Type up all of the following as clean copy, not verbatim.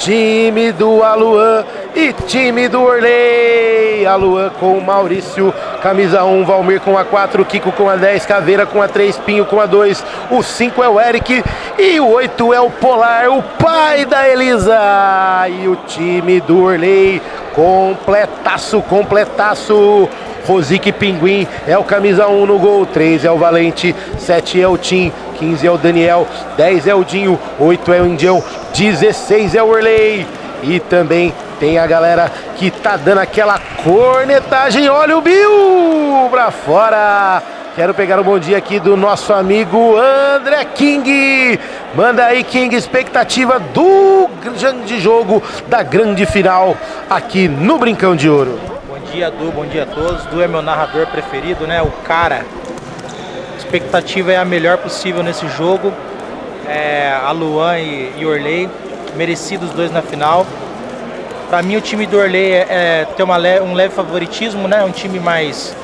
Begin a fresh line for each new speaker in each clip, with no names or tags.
time do Aluan e time do Orley. Aluan com o Maurício, camisa 1, Valmir com a 4, Kiko com a 10, Caveira com a 3, Pinho com a 2, o 5 é o Eric e o 8 é o Polar, o pai da Elisa. E o time do Orley completaço, completaço. Rosique Pinguim é o camisa 1 no gol, 3 é o Valente, 7 é o Tim, 15 é o Daniel, 10 é o Dinho, 8 é o Indião, 16 é o Orley. E também tem a galera que tá dando aquela cornetagem. Olha o Bill pra fora. Quero pegar o bom dia aqui do nosso amigo André King. Manda aí, King, expectativa do grande jogo, da grande final aqui no Brincão de Ouro.
Bom dia, Du, bom dia a todos. Du é meu narrador preferido, né? O cara. A expectativa é a melhor possível nesse jogo. Aluan e Orley, merecidos os dois na final. Para mim, o time do Orley tem um leve favoritismo, né? Um time mais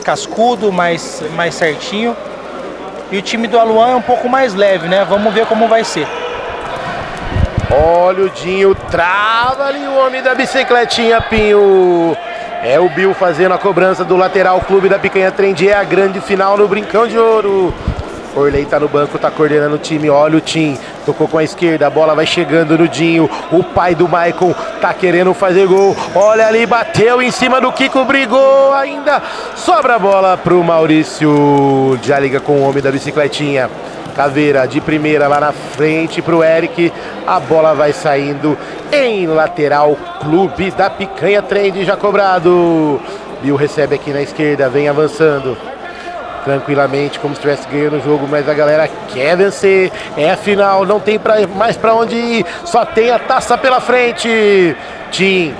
cascudo, mais certinho. E o time do Aluan é um pouco mais leve, né? Vamos ver como vai ser.
Olha o Dinho, trava ali o homem da bicicletinha, Pinho. É o Bill fazendo a cobrança do lateral. Clube da Picanha Trend, é a grande final no Brincão de Ouro. Orley tá no banco, tá coordenando o time. Olha o Tim, tocou com a esquerda, a bola vai chegando no Dinho. O pai do Maicon tá querendo fazer gol. Olha ali, bateu em cima do Kiko, brigou ainda. Sobra a bola pro Maurício. Já liga com o homem da bicicletinha. Caveira de primeira lá na frente pro Eric. A bola vai saindo em lateral. Clube da Picanha Trend já cobrado. Bill recebe aqui na esquerda, vem avançando tranquilamente, como se estivesse ganhando o jogo, mas a galera quer vencer. É a final, não tem mais pra onde ir, só tem a taça pela frente. Tim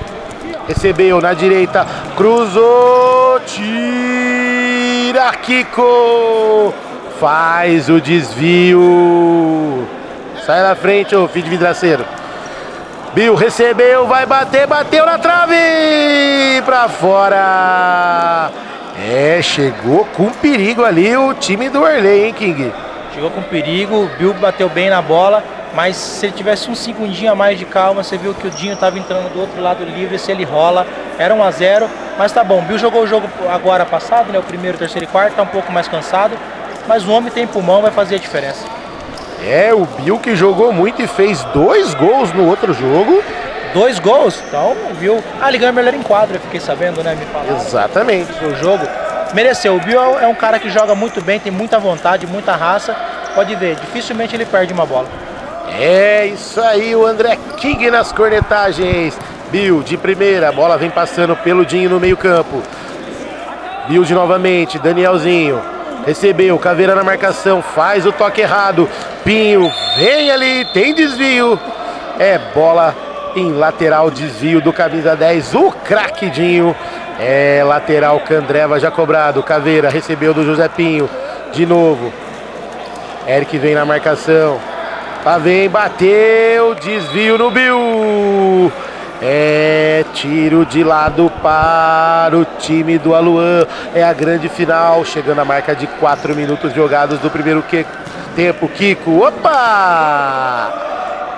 recebeu na direita, cruzou, tira, Kiko faz o desvio, sai na frente, ô filho de vidraceiro. Bill recebeu, vai bater, bateu na trave, pra fora. Chegou com perigo ali o time do Orley, hein, King?
Chegou com perigo, o Bill bateu bem na bola, mas se ele tivesse um segundinho a mais de calma, você viu que o Dinho estava entrando do outro lado livre, se ele rola, era 1-0, mas tá bom. O Bill jogou o jogo agora passado, né, o primeiro, terceiro e quarto, tá um pouco mais cansado, mas o homem tem pulmão, vai fazer a diferença.
O Bill que jogou muito e fez 2 gols no outro jogo.
2 gols? Então, viu? Ele ganhou melhor em quadra, eu fiquei sabendo, né? Me falaram.
Exatamente.
O jogo mereceu. O Bill é um cara que joga muito bem, tem muita vontade, muita raça. Pode ver, dificilmente ele perde uma bola.
É isso aí, o André King nas cornetagens. Bill de primeira, a bola vem passando pelo Dinho no meio campo. Bill de novamente, Danielzinho. Recebeu, Caveira na marcação, faz o toque errado. Pinho vem ali, tem desvio. Bola em lateral, desvio do camisa 10, o craque Dinho. Lateral, Candreva já cobrado. Caveira recebeu do José Pinho. De novo. Eric vem na marcação. Vem, bateu, desvio no Bill. Tiro de lado para o time do Aluan. É a grande final, chegando a marca de 4 minutos jogados do primeiro tempo. Kiko, opa!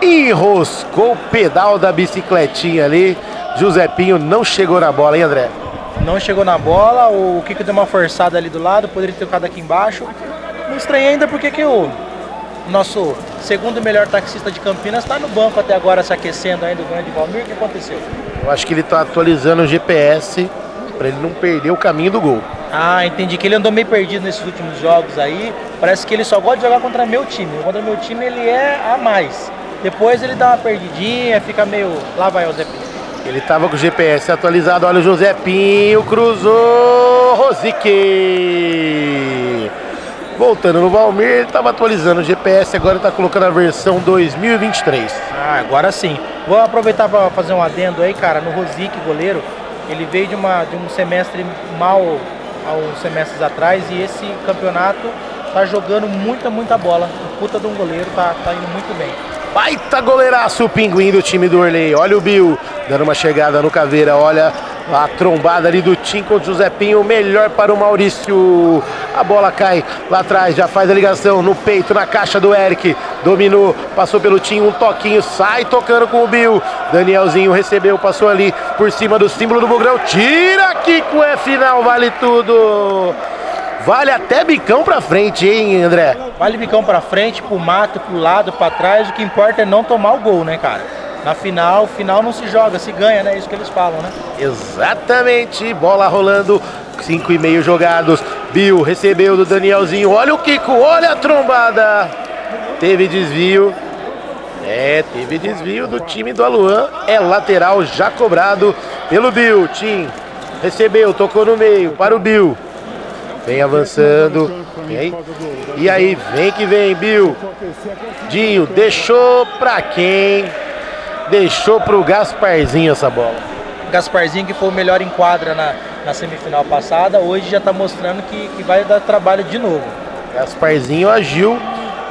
Enroscou o pedal da bicicletinha ali. José Pinho não chegou na bola, hein, André?
Não chegou na bola, o Kiko deu uma forçada ali do lado, poderia ter tocado aqui embaixo. Não estranhei ainda porque que o nosso segundo melhor taxista de Campinas está no banco até agora, se aquecendo ainda, o grande Valmir. O que aconteceu?
Eu acho que ele está atualizando o GPS para ele não perder o caminho do gol.
Entendi que ele andou meio perdido nesses últimos jogos aí. Parece que ele só gosta de jogar contra meu time. Contra meu time ele é a mais. Depois ele dá uma perdidinha, fica meio... Lá vai o Zé Pinho.
Ele estava com o GPS atualizado, olha o José Pinho, cruzou, Rosique. Voltando no Valmir, ele estava atualizando o GPS, agora está colocando a versão 2023.
Agora sim. Vou aproveitar para fazer um adendo aí, cara, no Rosique, goleiro. Ele veio de um semestre mal há uns semestres atrás e esse campeonato tá jogando muita bola. O puta de um goleiro tá indo muito bem.
Baita goleiraço o Pinguim do time do Orley. Olha o Bill dando uma chegada no Caveira. Olha A trombada ali do Tim com o Josepinho, melhor para o Maurício. A bola cai lá atrás, já faz a ligação no peito, na caixa do Eric. Dominou, passou pelo Tim, um toquinho, sai tocando com o Bill. Danielzinho recebeu, passou ali por cima do símbolo do Bugrão. Tira, Kiko, é final, vale tudo. Vale até bicão pra frente, hein, André?
Vale bicão pra frente, pro mato, pro lado, pra trás. O que importa é não tomar o gol, né, cara? Na final não se joga, se ganha, né? Isso que eles falam, né?
Exatamente, bola rolando, 5,5 jogados. Bill recebeu do Danielzinho, olha o Kiko, olha a trombada. Teve desvio. Teve desvio do time do Aluan. É lateral já cobrado pelo Bill. Tim recebeu, tocou no meio para o Bill. Vem avançando. Vem. E aí, vem que vem, Bill. Dinho, deixou pra quem? Deixou pro Gasparzinho essa bola.
Gasparzinho, que foi o melhor em quadra na semifinal passada, hoje já tá mostrando que vai dar trabalho de novo.
Gasparzinho agiu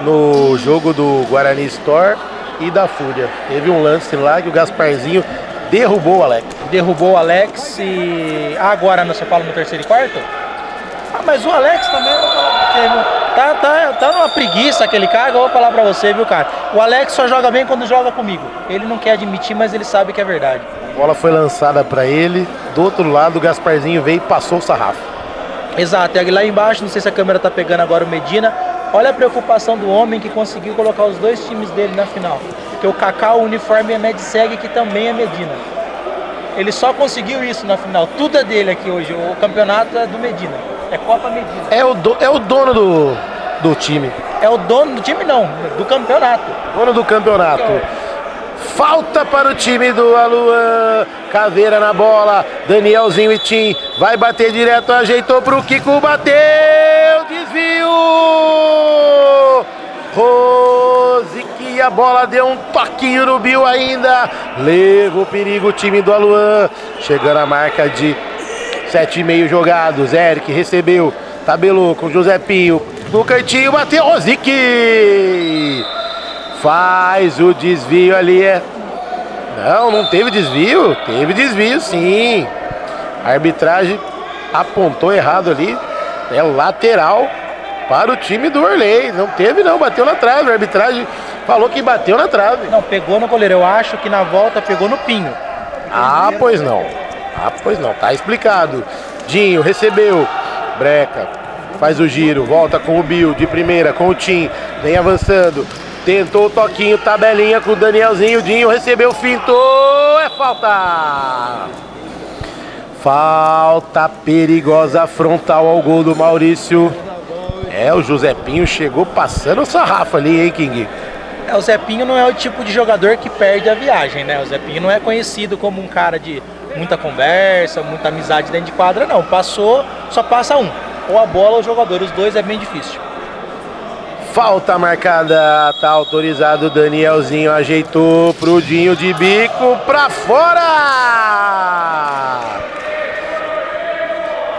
no jogo do Guarani Store e da Fúria. Teve um lance lá que o Gasparzinho derrubou o Alex.
Derrubou o Alex e... agora você fala no terceiro e quarto? Mas o Alex também, eu vou falar pra você, viu? Tá numa preguiça aquele cara, eu vou falar pra você, viu, cara? O Alex só joga bem quando joga comigo. Ele não quer admitir, mas ele sabe que é verdade.
A bola foi lançada pra ele, do outro lado o Gasparzinho veio e passou o sarrafo.
Exato, e lá embaixo, não sei se a câmera tá pegando agora o Medina, olha a preocupação do homem que conseguiu colocar os dois times dele na final. Porque o Kaká, o uniforme é Medseg, que também é Medina. Ele só conseguiu isso na final, tudo é dele aqui hoje, o campeonato é do Medina. É Copa Medina.
É o dono do time.
É o dono do time não, do campeonato.
Dono do campeonato. Falta para o time do Aluan. Caveira na bola. Danielzinho e Tim. Vai bater direto, ajeitou para o Kiko, bateu. Desvio. Rosique, a bola deu um toquinho no Bill ainda. Leva o perigo o time do Aluan. Chegando a marca de 7,5 jogados. Eric recebeu, tabelou com o Josepinho no cantinho, bateu. Rosique faz o desvio ali. Não teve desvio. Teve desvio sim. A arbitragem apontou errado ali. É lateral para o time do Orley. Não teve não, bateu na trave. A arbitragem falou que bateu na trave.
Não, pegou no goleiro. Eu acho que na volta pegou no pinho.
Pois não. Pois não, tá explicado. Dinho recebeu. Breca faz o giro, volta com o Bill de primeira, com o Tim. Vem avançando. Tentou o toquinho, tabelinha com o Danielzinho. Dinho recebeu, fintou. É falta. Falta perigosa frontal ao gol do Maurício. O Josepinho chegou passando o sarrafo ali, hein, King?
O Zepinho não é o tipo de jogador que perde a viagem, né? O Zepinho não é conhecido como um cara de muita conversa, muita amizade dentro de quadra, não. Passou, só passa um. Ou a bola ou o jogador, os dois é bem difícil.
Falta marcada, tá autorizado. Danielzinho ajeitou pro Dinho de bico pra fora.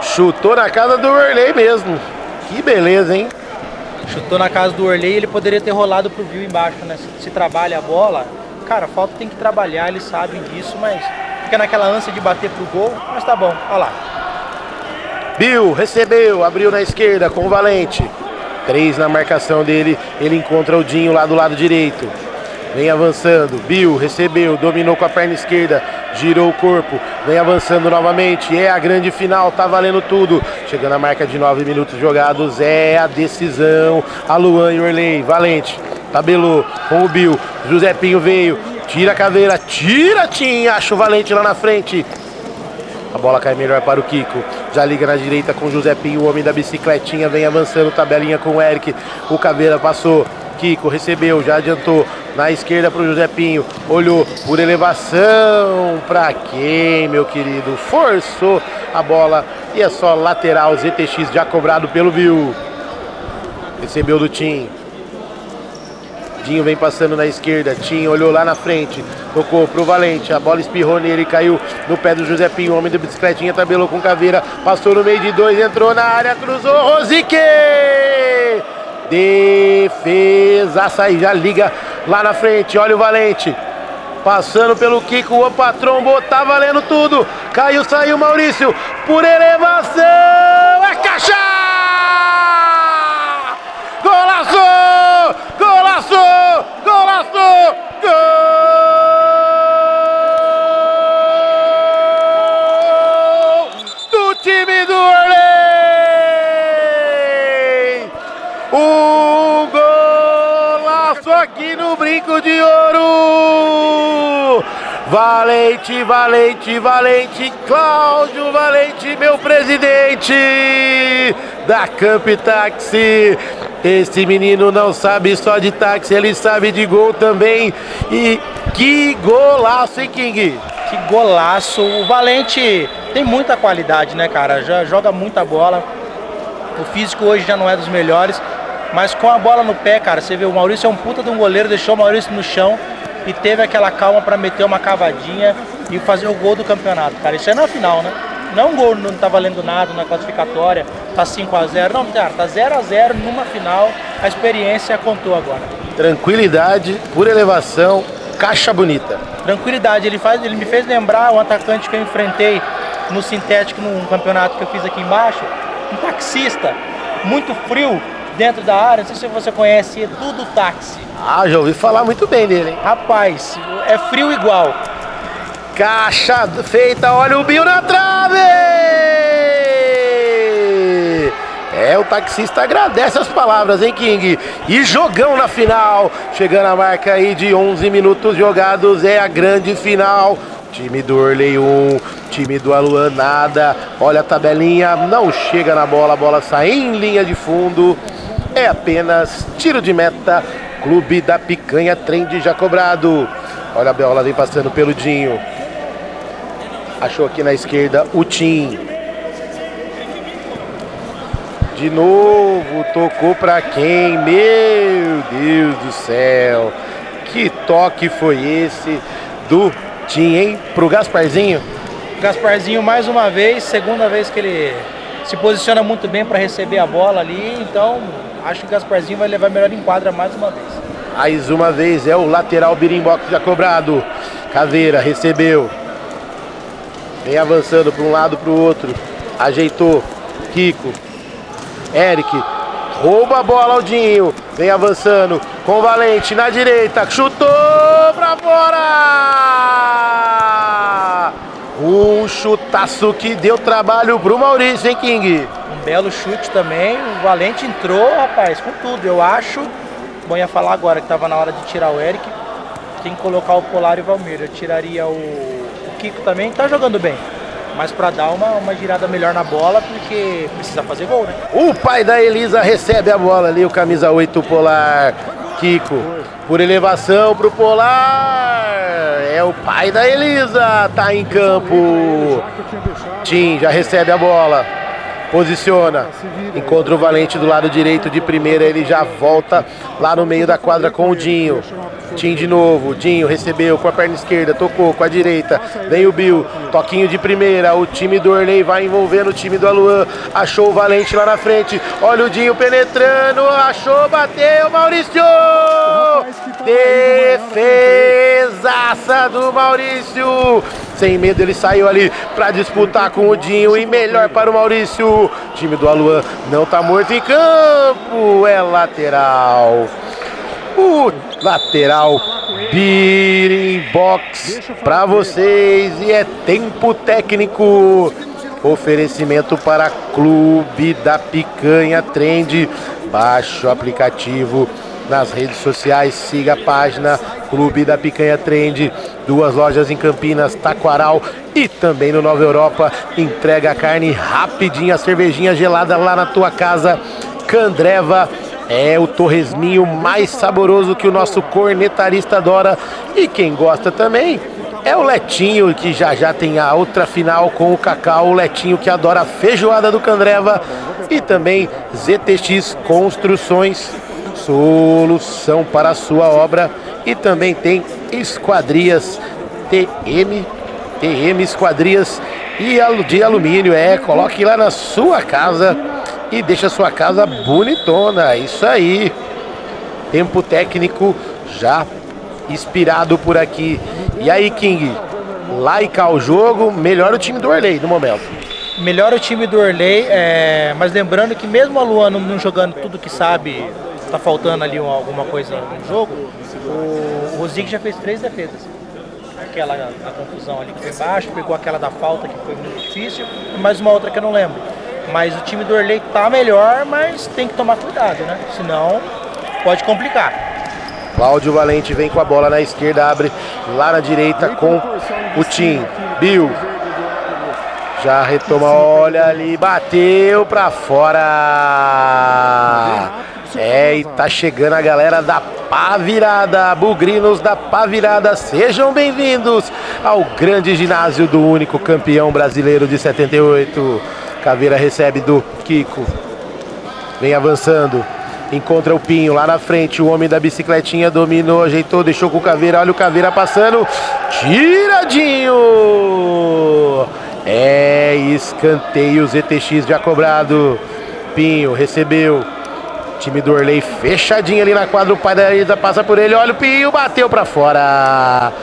Chutou na casa do Orley mesmo. Que beleza, hein?
Chutou na casa do Orley, ele poderia ter rolado pro Bill embaixo, né? Se trabalha a bola, cara, falta tem que trabalhar, eles sabem disso, mas fica naquela ânsia de bater pro gol, mas tá bom, olha lá.
Bill recebeu, abriu na esquerda com o Valente. 3 na marcação dele, ele encontra o Dinho lá do lado direito. Vem avançando, Bill recebeu, dominou com a perna esquerda, girou o corpo, vem avançando novamente, é a grande final, tá valendo tudo. Chegando a marca de 9 minutos jogados, é a decisão. Aluan e Orley, Valente, tabelou com o Bill, Josepinho veio, tira a caveira, tira Tim, acha o Valente lá na frente. A bola cai melhor para o Kiko, já liga na direita com o Josepinho, o homem da bicicletinha, vem avançando, tabelinha com o Eric, o Caveira passou. Kiko recebeu, já adiantou na esquerda para o Josepinho, olhou por elevação, para quem, meu querido? Forçou a bola e é só lateral. ZTX já cobrado pelo Bill. Recebeu do Tim. Dinho vem passando na esquerda, Tim olhou lá na frente, tocou pro Valente, a bola espirrou nele, caiu no pé do Josepinho, o homem da bicicletinha tabelou com Caveira, passou no meio de 2, entrou na área, cruzou, Rosique! Defesa, sai, já liga lá na frente, olha o Valente. Passando pelo Kiko, o patrão, tá valendo tudo. Caiu, saiu Maurício, por elevação, é caixa! Golaço! Golaço! Golaço! Gol! Do time do Orley! O golaço aqui no Brinco de Ouro! Valente, Valente, Valente, Cláudio Valente, meu presidente da Camp Táxi. Esse menino não sabe só de táxi, ele sabe de gol também. E que golaço, hein, King?
Que golaço. O Valente tem muita qualidade, né, cara? Já joga muita bola. O físico hoje já não é dos melhores, mas com a bola no pé, cara, você vê, o Maurício é um puta de um goleiro, deixou o Maurício no chão e teve aquela calma para meter uma cavadinha e fazer o gol do campeonato, cara. Isso é na final, né? Não, um gol não tá valendo nada na classificatória, tá 5 a 0, não, cara, tá 0 a 0 numa final, a experiência contou agora.
Tranquilidade, por elevação, caixa bonita.
Tranquilidade, ele me fez lembrar um atacante que eu enfrentei no sintético, num campeonato que eu fiz aqui embaixo, um taxista, muito frio dentro da área, não sei se você conhece, Edu do Táxi.
Ah, já ouvi falar muito bem dele, hein?
Rapaz, é frio igual.
Caixa feita, olha o Bill na trave! O taxista agradece as palavras, hein, King? E jogão na final, chegando a marca aí de 11 minutos jogados, é a grande final. Time do Orley 1, time do Aluan nada, olha a tabelinha, não chega na bola, a bola sai em linha de fundo, é apenas tiro de meta, Clube da Picanha Trend já cobrado. Olha a bola, vem passando pelo Dinho, achou aqui na esquerda o Tim. De novo, tocou pra quem? Meu Deus do céu, que toque foi esse do Tim, hein? Pro Gasparzinho.
Gasparzinho mais uma vez, segunda vez que ele se posiciona muito bem para receber a bola ali, então acho que o Gasparzinho vai levar melhor em quadra mais uma vez.
Mais uma vez, é o lateral Birimbox já cobrado. Caveira recebeu, vem avançando para um lado para o outro, ajeitou, Kiko, Eric, rouba a bola ao Dinho, vem avançando com o Valente na direita, chutou pra fora! Um chutaço que deu trabalho pro Maurício, hein, King?
Um belo chute também, o Valente entrou, rapaz, com tudo, eu acho. Bom, ia falar agora que tava na hora de tirar o Eric, tem que colocar o Polar e o Valmir, eu tiraria o Kiko também, que tá jogando bem. Mas para dar uma girada melhor na bola, porque precisa fazer gol, né?
O pai da Elisa recebe a bola ali, o camisa 8, o Polar. Kiko, por elevação pro Polar. É o pai da Elisa, tá em campo. Tim já recebe a bola, posiciona, encontra o Valente do lado direito de primeira, ele já volta lá no meio da quadra com o Dinho. Tim de novo, Dinho recebeu com a perna esquerda, tocou com a direita, vem o Bill, toquinho de primeira, o time do Orley vai envolvendo o time do Aluan, achou o Valente lá na frente, olha o Dinho penetrando, achou, bateu, Maurício! Defesaça do Maurício! Sem medo ele saiu ali para disputar com o Dinho e melhor para o Maurício. O time do Aluan não tá morto em campo, é lateral. O lateral Birimbox para vocês e é tempo técnico. Oferecimento para Clube da Picanha Trend. Baixe o aplicativo nas redes sociais, siga a página Clube da Picanha Trend. 2 lojas em Campinas, Taquaral e também no Nova Europa. Entrega a carne rapidinho, a cervejinha gelada lá na tua casa. Candreva é o torresminho mais saboroso que o nosso cornetarista adora. E quem gosta também é o Letinho, que já tem a outra final com o Cacau. O Letinho que adora a feijoada do Candreva. E também ZTX Construções, solução para a sua obra. E também tem Esquadrias TM Esquadrias e de alumínio. Coloque lá na sua casa e deixa a sua casa bonitona. Isso aí. Tempo técnico já expirado por aqui. E aí, King, lá e cá o jogo, melhor o time do Orley no momento.
Melhor o time do Orley, mas lembrando que mesmo a Luan não jogando tudo que sabe, tá faltando ali alguma coisa no jogo, o Rosic já fez 3 defesas. Aquela da confusão ali que foi embaixo, pegou aquela da falta que foi muito difícil, e mais uma outra que eu não lembro. Mas o time do Orley tá melhor, mas tem que tomar cuidado, né? Senão pode complicar.
Cláudio Valente vem com a bola na esquerda, abre lá na direita com o Tim. Bill já retoma, olha ali, bateu pra fora. E tá chegando a galera da Pá Virada, bugrinos da Pá Virada, sejam bem-vindos ao grande ginásio do único campeão brasileiro de 78. Caveira recebe do Kiko, vem avançando, encontra o Pinho lá na frente, o homem da bicicletinha dominou, ajeitou, deixou com o Caveira, olha o Caveira passando, tiradinho! Escanteio, ZTX já cobrado, Pinho recebeu, time do Orley fechadinho ali na quadra, o pai da Isa passa por ele, olha o Pinho, bateu pra fora.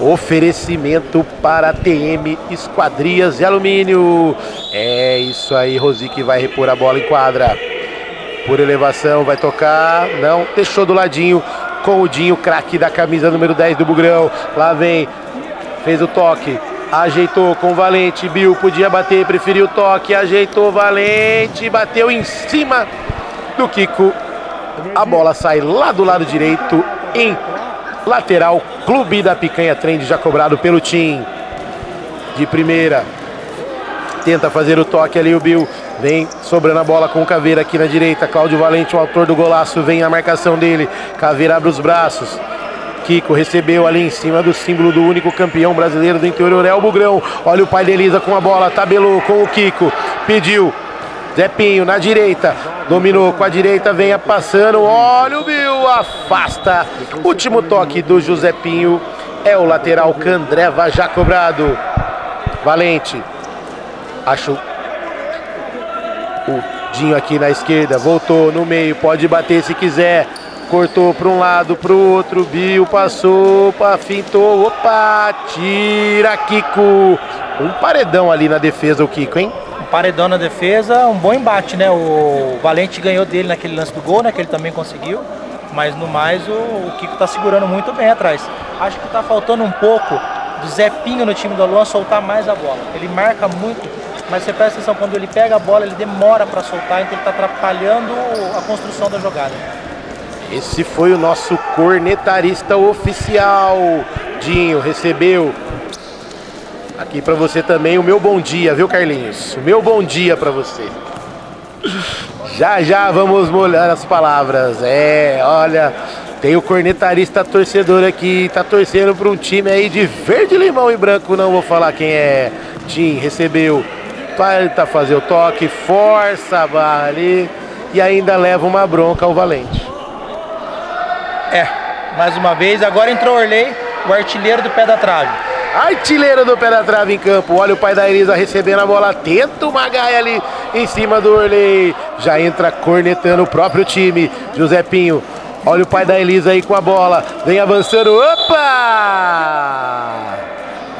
Oferecimento para TM Esquadrias de Alumínio. Isso aí, Rosic vai repor a bola em quadra. Por elevação, vai tocar. Não, deixou do ladinho com o Dinho, craque da camisa número 10 do Bugrão. Lá vem, fez o toque. Ajeitou com o Valente. Bill podia bater, preferiu o toque. Ajeitou Valente, bateu em cima do Kiko. A bola sai lá do lado direito em lateral, Clube da Picanha Trend, já cobrado pelo Tim. De primeira, tenta fazer o toque ali o Bill, vem sobrando a bola com o Caveira aqui na direita. Cláudio Valente, o autor do golaço, vem a marcação dele. Caveira abre os braços. Kiko recebeu ali em cima do símbolo do único campeão brasileiro do interior, é o Bugrão. Olha o pai de Elisa com a bola, tabelou com o Kiko, pediu. Zé Pinho na direita, dominou com a direita, venha passando, olha o Bill, afasta. Último toque do José Pinho, é o lateral Candreva já cobrado. Valente, achou o Dinho aqui na esquerda, voltou no meio, pode bater se quiser. Cortou para um lado, para o outro, Bill passou, fintou, opa, tira Kiko. Um paredão ali na defesa o Kiko, hein?
Paredão na defesa, um bom embate, né? O Valente ganhou dele naquele lance do gol, né? Que ele também conseguiu. Mas no mais o Kiko tá segurando muito bem atrás. Acho que tá faltando um pouco do Zé Pinho no time da Luan soltar mais a bola. Ele marca muito, mas você presta atenção, quando ele pega a bola, ele demora para soltar, então ele tá atrapalhando a construção da jogada.
Esse foi o nosso cornetarista oficial. Dinho recebeu. Aqui pra você também o meu bom dia, viu, Carlinhos? O meu bom dia pra você. Já vamos molhar as palavras. Olha, tem o cornetarista torcedor aqui, tá torcendo pra um time aí de verde, limão e branco, não vou falar quem é. Tim recebeu, tenta fazer o toque, força a barra ali e ainda leva uma bronca ao Valente.
Mais uma vez, agora entrou o Orley, o artilheiro do pé da trave.
Artilheiro do pé da trave em campo, olha o pai da Elisa recebendo a bola, tenta uma gaia ali em cima do Orley, já entra cornetando o próprio time, José Pinho, olha o pai da Elisa aí com a bola, vem avançando, opa!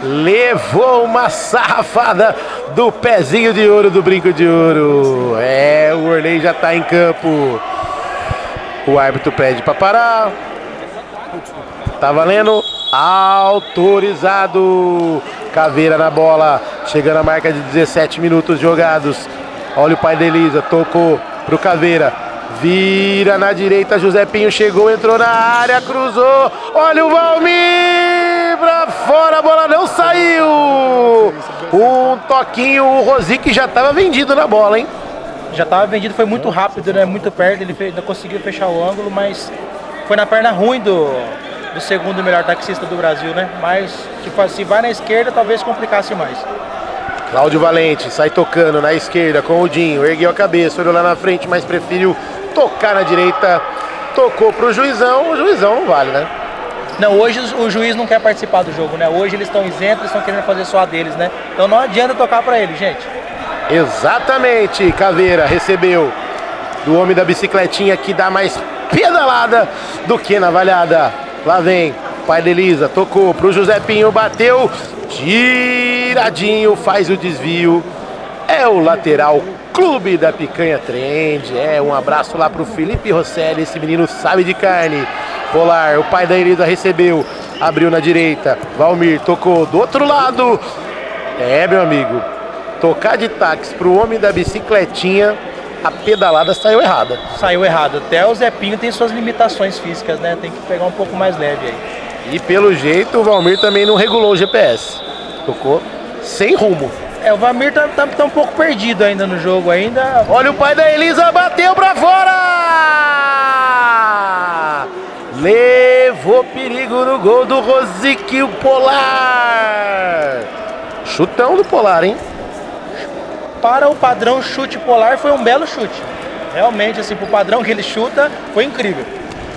Levou uma sarrafada do pezinho de ouro, do brinco de ouro, o Orley já tá em campo, o árbitro pede para parar, tá valendo. Autorizado. Caveira na bola, chegando a marca de 17 minutos jogados. Olha o pai da Elisa, tocou pro Caveira, vira na direita, José Pinho chegou, entrou na área, cruzou, olha o Valmir pra fora, a bola não saiu. Um toquinho, o Rosic já estava vendido na bola, hein?
Já estava vendido, foi muito rápido, né? Muito perto, ele ainda conseguiu fechar o ângulo, mas foi na perna ruim do segundo melhor taxista do Brasil, né? Mas se vai na esquerda, talvez complicasse mais.
Cláudio Valente sai tocando na esquerda com o Dinho, ergueu a cabeça, olhou lá na frente, mas preferiu tocar na direita, tocou pro juizão, o juizão não vale, né?
Não, hoje o juiz não quer participar do jogo, né? Hoje eles estão isentos, eles estão querendo fazer só a deles, né? Então não adianta tocar pra ele, gente.
Exatamente, Caveira recebeu do homem da bicicletinha que dá mais pedalada do que navalhada. Lá vem Pai da Elisa tocou pro José Pinho, bateu, tiradinho, faz o desvio. É o lateral Clube da Picanha Trend. Um abraço lá pro Felipe Rosselli, esse menino sabe de carne. Polar, o pai da Elisa recebeu, abriu na direita, Valmir tocou do outro lado. Meu amigo, tocar de táxi pro homem da bicicletinha, a pedalada saiu errada.
Saiu errado. Até o Zé Pinho tem suas limitações físicas, né? Tem que pegar um pouco mais leve aí.
E pelo jeito o Valmir também não regulou o GPS. Tocou sem rumo.
O Valmir tá um pouco perdido ainda no jogo ainda.
Olha o pai da Elisa, bateu pra fora! Levou perigo no gol do Rosique, o Polar. Chutão do Polar, hein?
Para o padrão chute Polar foi um belo chute. Realmente, assim, pro padrão que ele chuta, foi incrível.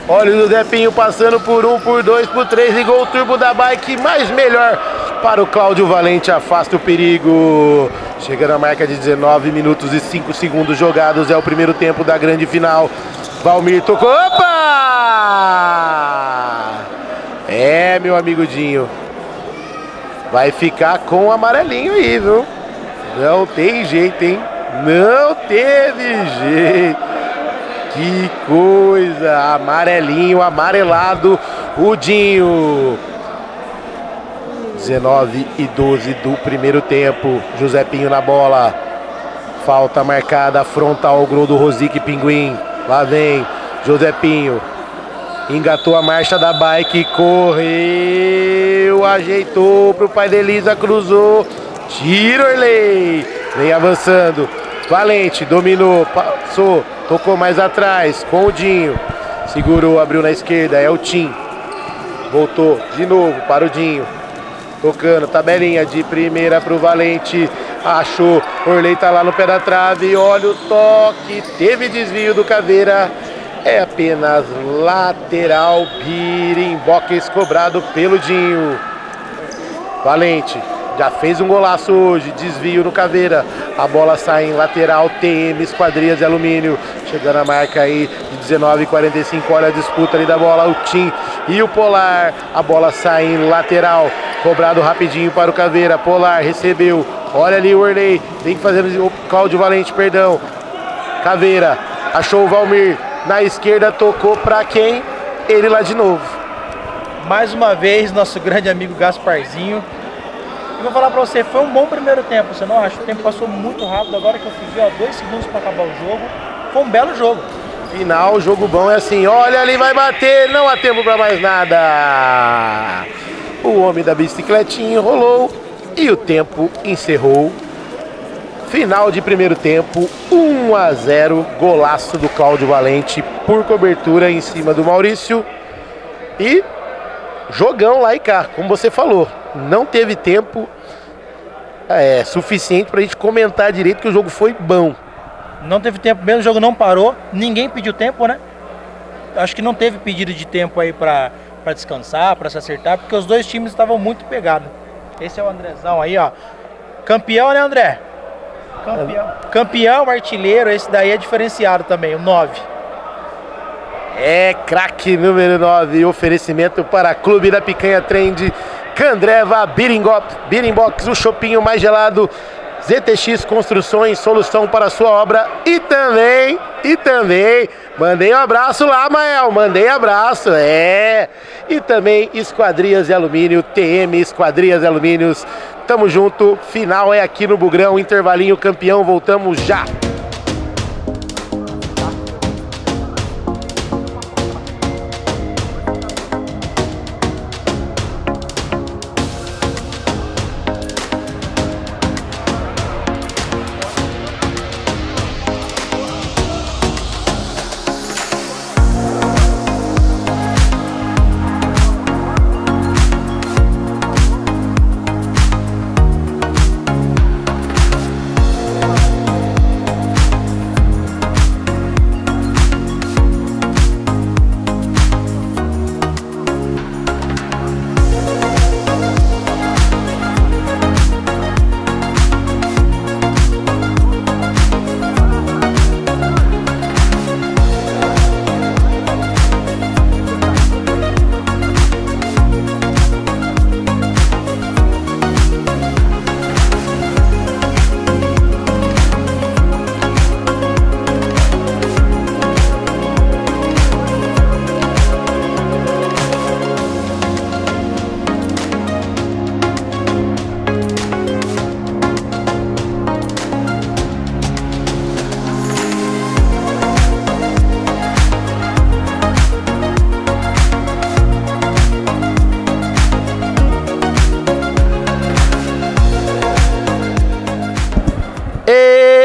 Olha o Zé Pinho passando por 1, por 2, por 3 e gol turbo da bike, mais melhor para o Cláudio Valente, afasta o perigo. Chega na marca de 19 minutos e 5 segundos jogados, é o primeiro tempo da grande final. Valmir tocou, opa! Meu amigo Dinho, vai ficar com o amarelinho aí, viu? Não tem jeito, hein? Não teve jeito. Que coisa, amarelinho, amarelado, o Dinho. 19 e 12 do primeiro tempo, José Pinho na bola. Falta marcada, frontal ao gol do Rosique Pinguim. Lá vem José Pinho. Engatou a marcha da bike, correu, ajeitou pro pai da Elisa, cruzou. Tiro, Orley. Vem avançando. Valente, dominou, passou, tocou mais atrás com o Dinho. Segurou, abriu na esquerda, é o Tim. Voltou de novo para o Dinho. Tocando, tabelinha de primeira pro Valente. Achou, Orley tá lá no pé da trave. Olha o toque, teve desvio do Caveira. É apenas lateral, pirimboques cobrado pelo Dinho. Valente já fez um golaço hoje, desvio no Caveira. A bola sai em lateral, TM Esquadrias de Alumínio. Chegando a marca aí de 19:45, olha a disputa ali da bola, o Tim e o Polar. A bola sai em lateral, cobrado rapidinho para o Caveira. Polar recebeu, olha ali o Orley, tem que fazer o Cláudio Valente, perdão. Caveira, achou o Valmir, na esquerda tocou para quem? Ele lá de novo.
Mais uma vez, nosso grande amigo Gasparzinho. Eu vou falar pra você, foi um bom primeiro tempo, você não acha? O tempo passou muito rápido, agora que eu fui ver, 2 segundos para acabar o jogo. Foi um belo jogo.
Final, jogo bom é assim, olha ali, vai bater, não há tempo para mais nada. O homem da bicicletinha rolou e o tempo encerrou. Final de primeiro tempo, 1-0, golaço do Cláudio Valente por cobertura em cima do Maurício. E jogão lá e cá, como você falou. Não teve tempo suficiente pra gente comentar direito que o jogo foi bom.
Não teve tempo mesmo, o jogo não parou, ninguém pediu tempo, né? Acho que não teve pedido de tempo aí pra descansar, pra se acertar, porque os dois times estavam muito pegados. Esse é o Andrezão aí, ó. Campeão, né, André? Campeão, artilheiro, esse daí é diferenciado também, o 9.
Craque número 9, oferecimento para Clube da Picanha Trend, Candreva, Birimbox, o chopinho mais gelado, ZTX Construções, solução para a sua obra. E também, mandei um abraço lá, Mael, mandei abraço, E também Esquadrias de Alumínio, TM Esquadrias de Alumínios, tamo junto, final é aqui no Bugrão, intervalinho campeão, voltamos já.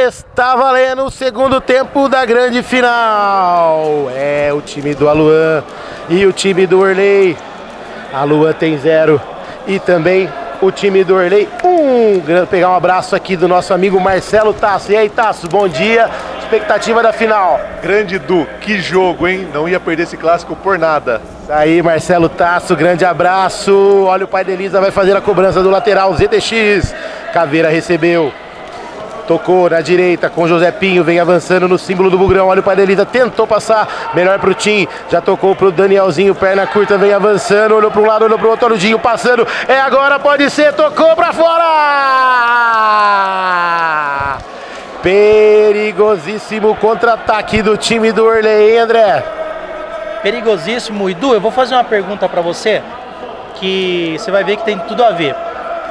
Está valendo o segundo tempo da grande final. É o time do Aluan e o time do Orley. A Luan tem 0 e também o time do Orley 1. Pegar um abraço aqui do nosso amigo Marcelo Tasso. E aí, Tasso, bom dia. Expectativa da final.
Grande Du, que jogo, hein? Não ia perder esse clássico por nada.
Isso aí, Marcelo Tasso, grande abraço. Olha, o pai da Elisa vai fazer a cobrança do lateral, ZTX. Caveira recebeu. Tocou na direita com o José Pinho, vem avançando no símbolo do Bugrão. Olha o pai da Elisa, tentou passar, melhor pro Tim. Já tocou pro Danielzinho, perna curta, vem avançando. Olhou para um lado, olhou pro outro, olha o Dinho passando. É agora, pode ser, tocou pra fora! Perigosíssimo contra-ataque do time do Orley, hein, André?
Perigosíssimo. Edu, eu vou fazer uma pergunta pra você, que você vai ver que tem tudo a ver.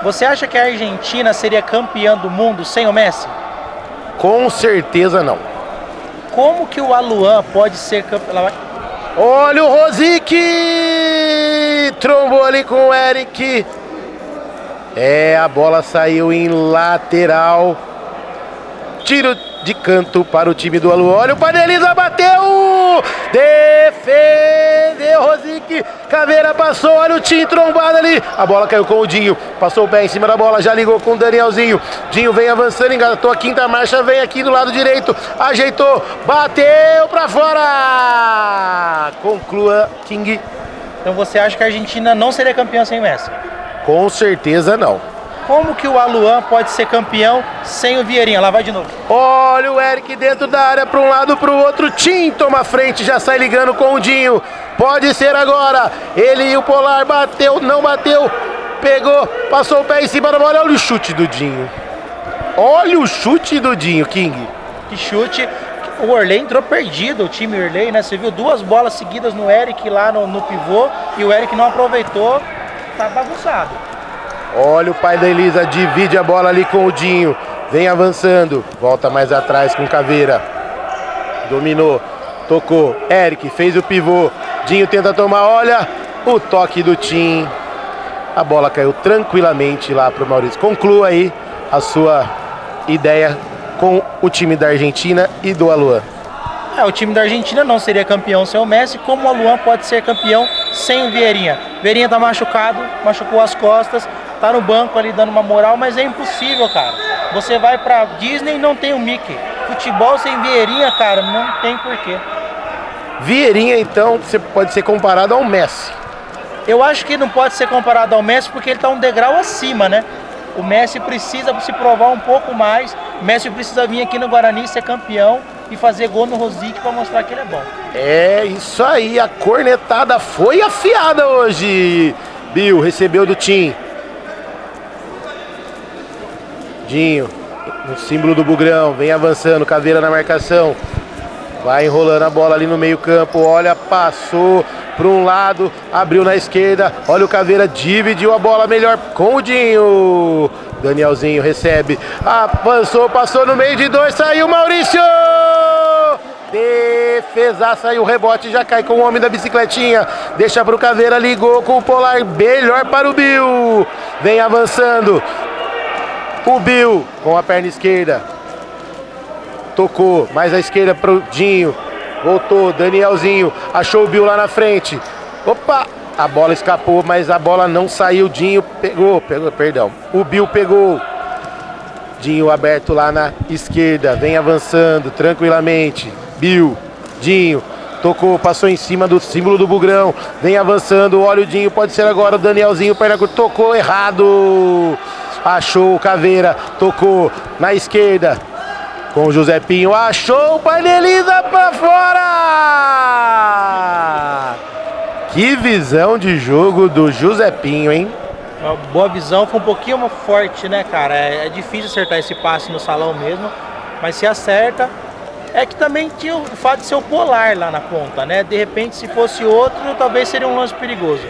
Você acha que a Argentina seria campeã do mundo sem o Messi?
Com certeza não.
Como que o Aluan pode ser campeão?
Olha o Rosic! Trombou ali com o Eric. É, a bola saiu em lateral. Tiro de canto para o time do Aluan. Olha o Panelisa, bateu! Defendeu Rosic. Caveira passou, olha o Tim trombado ali. A bola caiu com o Dinho. Passou o pé em cima da bola, já ligou com o Danielzinho. Dinho vem avançando, engatou a quinta marcha, vem aqui do lado direito. Ajeitou, bateu pra fora! Conclua, King.
Então você acha que a Argentina não seria campeã sem o Messi?
Com certeza não.
Como que o Aluan pode ser campeão sem o Vieirinha? Lá vai de novo.
Olha o Eric dentro da área, para um lado, para o outro. Tim toma frente, já sai ligando com o Dinho. Pode ser agora. Ele e o Polar bateu, não bateu. Pegou, passou o pé em cima da bola. Olha o chute do Dinho. Olha o chute do Dinho, King.
Que chute. O Orley entrou perdido, o time Orley, né? Você viu 2 bolas seguidas no Eric lá no pivô e o Eric não aproveitou. Tá bagunçado.
Olha o pai da Elisa, divide a bola ali com o Dinho. Vem avançando, volta mais atrás com Caveira. Dominou, tocou, Eric fez o pivô. Dinho tenta tomar, olha o toque do Tim. A bola caiu tranquilamente lá pro Maurício. Conclua aí a sua ideia com o time da Argentina e do Aluan.
O time da Argentina não seria campeão sem o Messi, como o Aluan pode ser campeão sem o Vieirinha. Vieirinha tá machucado, machucou as costas, tá no banco ali dando uma moral, mas é impossível, cara. Você vai pra Disney e não tem o Mickey. Futebol sem Vieirinha, cara, não tem porquê.
Vieirinha, então, você pode ser comparado ao Messi.
Eu acho que não pode ser comparado ao Messi porque ele tá um degrau acima, né? O Messi precisa se provar um pouco mais. O Messi precisa vir aqui no Guarani ser campeão e fazer gol no Rosic para mostrar que ele é bom.
É isso aí, a cornetada foi afiada hoje. Bill recebeu do Tim. Dinho, no símbolo do Bugrão, vem avançando, Caveira na marcação. Vai enrolando a bola ali no meio campo, olha, passou para um lado, abriu na esquerda, olha o Caveira, dividiu a bola melhor com o Dinho. Danielzinho recebe, avançou, passou no meio de 2, saiu Maurício! Defesa, saiu o rebote, já cai com o homem da bicicletinha, deixa para o Caveira, ligou com o Polar, melhor para o Bill. Vem avançando, o Bill com a perna esquerda. Tocou, mais à esquerda pro Dinho. Voltou, Danielzinho. Achou o Bill lá na frente. Opa! A bola escapou, mas a bola não saiu. Dinho pegou, perdão. O Bill pegou. Dinho aberto lá na esquerda. Vem avançando tranquilamente. Bill, Dinho. Tocou, passou em cima do símbolo do Bugrão. Vem avançando, olha o Dinho. Pode ser agora o Danielzinho. Perna curta. Tocou errado. Achou o Caveira. Tocou na esquerda. Com o José Pinho, achou o Panelisa pra fora! Que visão de jogo do José Pinho, hein?
Uma boa visão, foi um pouquinho forte, né, cara? É difícil acertar esse passe no salão mesmo, mas se acerta. É que também tinha o fato de ser o Polar lá na ponta, né? De repente, se fosse outro, talvez seria um lance perigoso.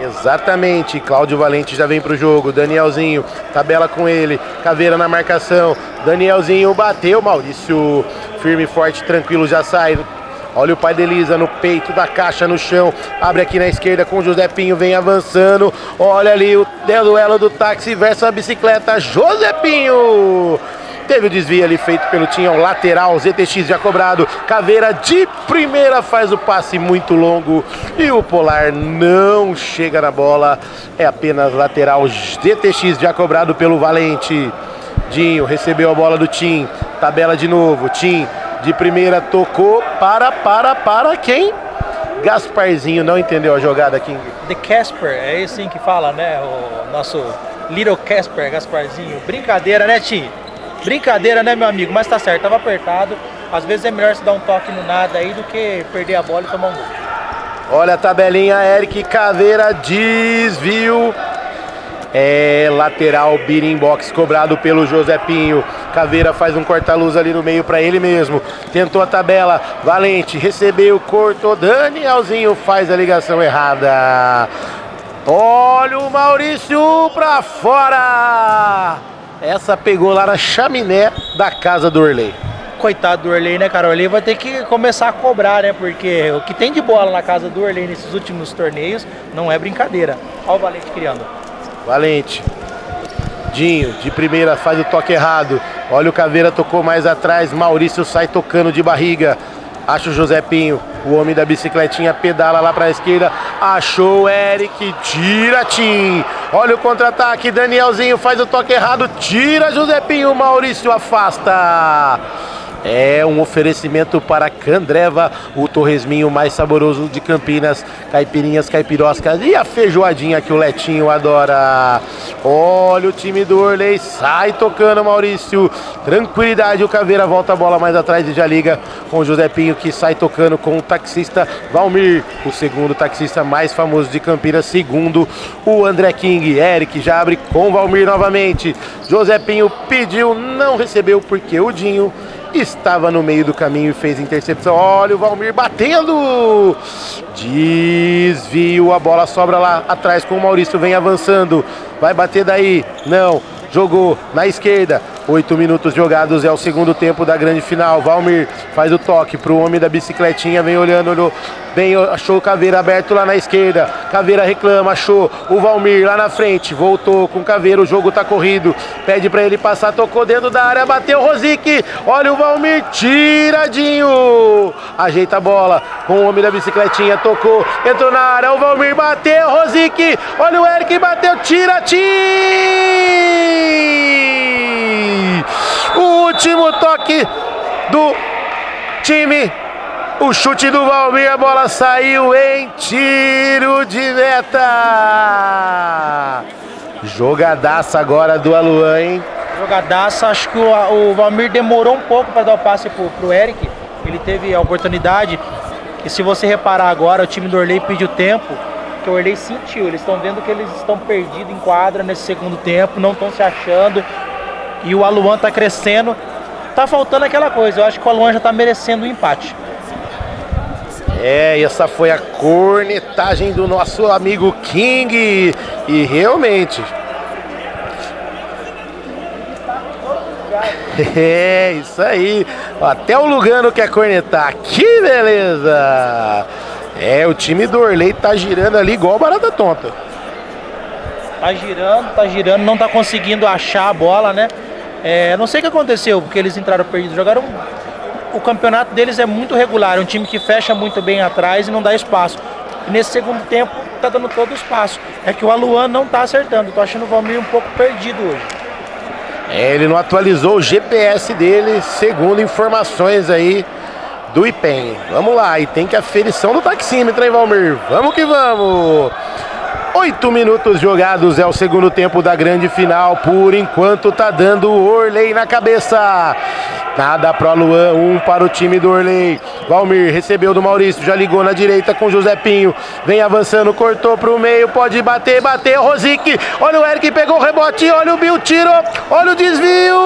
Exatamente, Cláudio Valente já vem pro jogo, Danielzinho, tabela com ele, Caveira na marcação, Danielzinho bateu, Maurício firme, forte, tranquilo, já sai. Olha o pai de Elisa no peito da caixa no chão, abre aqui na esquerda com o José Pinho, vem avançando, olha ali o duelo do táxi versus a bicicleta, José Pinho Teve o desvio ali feito pelo Tinha, um lateral, ZTX já cobrado. Caveira de primeira faz o passe muito longo e o Polar não chega na bola. É apenas lateral, ZTX já cobrado pelo Valente. Dinho recebeu a bola do Tim, tabela de novo. Tim de primeira tocou para quem? Gasparzinho não entendeu a jogada, King.
The Casper, é assim que fala, né? O nosso Little Casper, Gasparzinho. Brincadeira, né, Tim? Brincadeira, né, meu amigo? Mas tá certo, tava apertado. Às vezes é melhor se dar um toque no nada aí do que perder a bola e tomar um gol.
Olha a tabelinha, Eric Caveira, desvio. É lateral, beating box cobrado pelo Josepinho. Caveira faz um corta-luz ali no meio para ele mesmo. Tentou a tabela, Valente recebeu, cortou. Danielzinho faz a ligação errada. Olha o Maurício pra fora. Essa pegou lá na chaminé da casa do Orley.
Coitado do Orley, né, cara? O Orley vai ter que começar a cobrar, né? Porque o que tem de bola na casa do Orley nesses últimos torneios não é brincadeira. Olha o Valente criando.
Valente. Dinho, de primeira, faz o toque errado. Olha o Caveira, tocou mais atrás. Maurício sai tocando de barriga. Acha o Josepinho, o homem da bicicletinha, pedala lá para a esquerda. Achou o Eric, tira Tim. Olha o contra-ataque, Danielzinho faz o toque errado. Tira Josepinho, Maurício afasta. É um oferecimento para Candreva, o torresminho mais saboroso de Campinas. Caipirinhas, caipiroscas e a feijoadinha que o Letinho adora. Olha o time do Orley, sai tocando, Maurício. Tranquilidade, o Caveira volta a bola mais atrás e já liga com o Josepinho, que sai tocando com o taxista Valmir, o segundo taxista mais famoso de Campinas, segundo o André King. Eric já abre com o Valmir novamente. Josepinho pediu, não recebeu porque o Dinho estava no meio do caminho e fez intercepção. Olha o Valmir batendo. Desvio, a bola sobra lá atrás com o Maurício, vem avançando. Vai bater daí, não. Jogou na esquerda. 8 minutos jogados, é o segundo tempo da grande final. Valmir faz o toque pro homem da bicicletinha, vem olhando, olhou bem, achou o Caveira aberto lá na esquerda. Caveira reclama, achou o Valmir lá na frente, voltou com o Caveira, o jogo tá corrido, pede pra ele passar, tocou dentro da área, bateu Rosic. Olha o Valmir, tiradinho, ajeita a bola com o homem da bicicletinha, tocou, entrou na área, o Valmir bateu, Rosic. Olha o Eric, bateu, tira, o último toque do time, o chute do Valmir, a bola saiu em tiro de meta. Jogadaça agora do Aluan, hein?
Jogadaça, acho que o Valmir demorou um pouco para dar o passe pro Eric. Ele teve a oportunidade, e se você reparar agora, o time do Orley pediu tempo, que o Orley sentiu, eles estão vendo que eles estão perdidos em quadra nesse segundo tempo, não estão se achando, e o Aluan tá crescendo. Tá faltando aquela coisa, eu acho que o Aluan já tá merecendo o empate.
É, essa foi a cornetagem do nosso amigo King, e realmente... É, isso aí, até o Lugano quer cornetar, que beleza! É, o time do Orley tá girando ali igual barata tonta.
Tá girando, não tá conseguindo achar a bola, né? Não sei o que aconteceu, porque eles entraram perdidos, jogaram... O campeonato deles é muito regular, é um time que fecha muito bem atrás e não dá espaço. E nesse segundo tempo tá dando todo o espaço. É que o Aluan não tá acertando, tô achando o Valmir um pouco perdido hoje.
Ele não atualizou o GPS dele, segundo informações aí do IPEM. Vamos lá, e tem que aferição do taxímetro, hein, Valmir? Vamos que vamos! 8 minutos jogados, é o segundo tempo da grande final. Por enquanto tá dando o Orley na cabeça. Nada pro Aluan, 1 para o time do Orley. Valmir recebeu do Maurício, já ligou na direita com o Josepinho. Vem avançando, cortou pro meio, pode bater, Rosic. Olha o Eric, pegou o rebote, olha o Bill, tirou, olha o desvio.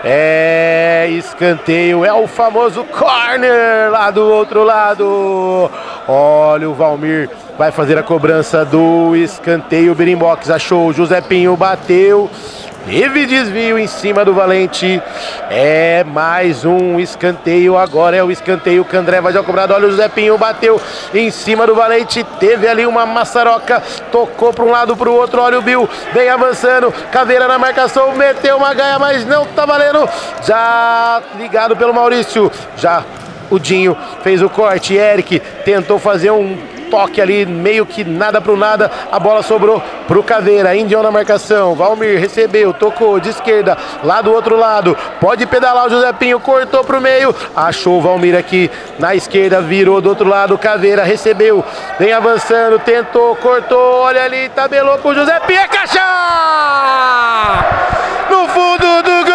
É escanteio, é o famoso corner lá do outro lado. Olha o Valmir, vai fazer a cobrança do escanteio, Birimbox, achou o Josepinho, bateu. Teve desvio em cima do Valente. É mais um escanteio. Agora é o escanteio que o André vai já cobrado. Olha o José Pinho, bateu em cima do Valente. Teve ali uma maçaroca. Tocou para um lado, para o outro. Olha o Bill, vem avançando. Caveira na marcação, meteu uma gaia, mas não tá valendo. Já ligado pelo Maurício. Já o Dinho fez o corte. Eric tentou fazer um toque ali, meio que nada pro nada, a bola sobrou pro Caveira, Indião na marcação, Valmir recebeu, tocou de esquerda, lá do outro lado, pode pedalar o José Pinho, cortou pro meio, achou o Valmir aqui na esquerda, virou do outro lado, Caveira recebeu, vem avançando, tentou, cortou, olha ali, tabelou pro José Pinho, é caixa! No fundo do gol!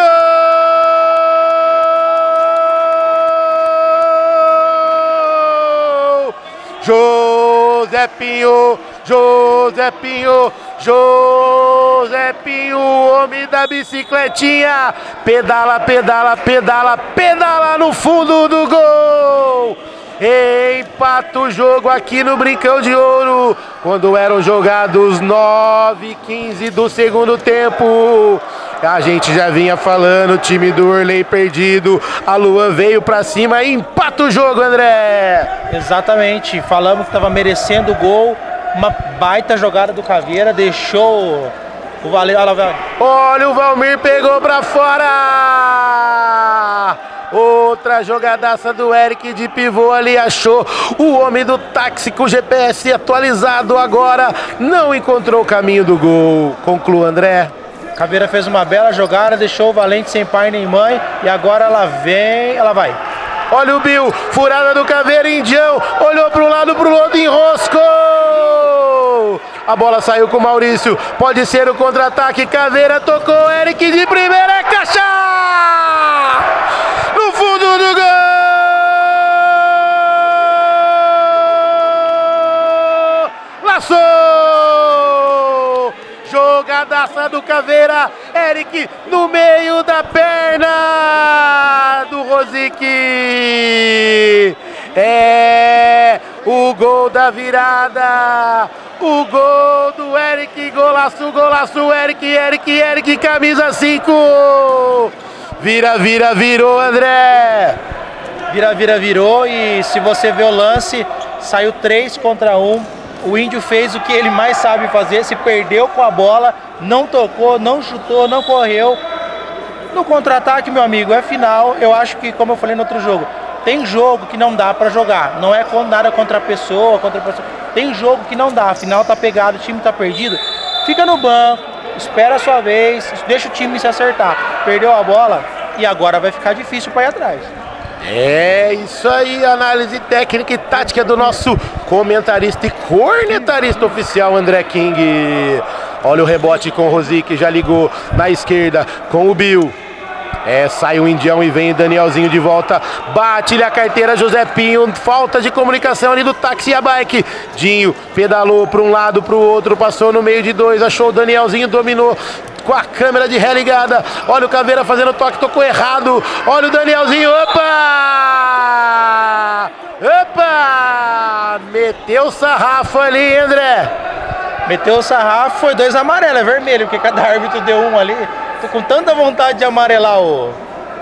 José Pinho, José Pinho, José Pinho, homem da bicicletinha, pedala, pedala, pedala, pedala no fundo do gol. Empata o jogo aqui no Brincão de Ouro, quando eram jogados 9:15 do segundo tempo. A gente já vinha falando, o time do Orley perdido, a Luan veio pra cima e empata o jogo, André.
Exatamente, falamos que estava merecendo o gol, uma baita jogada do Caveira, deixou o Valente.
Olha o Valmir, pegou pra fora! Outra jogadaça do Eric de pivô ali, achou o homem do táxi com o GPS atualizado agora, não encontrou o caminho do gol. Conclua, André.
Caveira fez uma bela jogada, deixou o Valente sem pai nem mãe e agora ela vem, ela vai.
Olha o Bill, furada do Caveira, Indião, olhou para um lado, para o outro, enroscou! A bola saiu com o Maurício, pode ser o contra-ataque, Caveira tocou, Eric de primeira, é caixa! No fundo do gol! Laçou! Jogadaça do Caveira, Eric no meio da perna do Rosic. É o gol da virada, o gol do Eric, golaço, golaço, Eric, camisa 5. Vira, vira, virou, André.
Vira, vira, virou e se você ver o lance, saiu 3 contra 1. O Índio fez o que ele mais sabe fazer, se perdeu com a bola, não tocou, não chutou, não correu. No contra-ataque, meu amigo, é final. Eu acho que, como eu falei no outro jogo, tem jogo que não dá pra jogar. Não é nada contra a pessoa, Tem jogo que não dá, afinal tá pegado, o time tá perdido. Fica no banco, espera a sua vez, deixa o time se acertar. Perdeu a bola e agora vai ficar difícil pra ir atrás.
É isso aí, análise técnica e tática do nosso comentarista e cornetarista oficial André King. Olha o rebote com o Rosic, já ligou na esquerda com o Bill. Sai o Indião e vem o Danielzinho de volta, bate-lhe a carteira, José Pinho, falta de comunicação ali do táxi e a bike. Dinho pedalou para um lado, para o outro, passou no meio de 2, achou o Danielzinho, dominou com a câmera de ré ligada. Olha o Caveira fazendo toque, tocou errado. Olha o Danielzinho, opa! Opa! Meteu o sarrafo ali, André.
Meteu o sarrafo, foi 2 amarelos, é vermelho, porque cada árbitro deu um ali. Tô com tanta vontade de amarelar o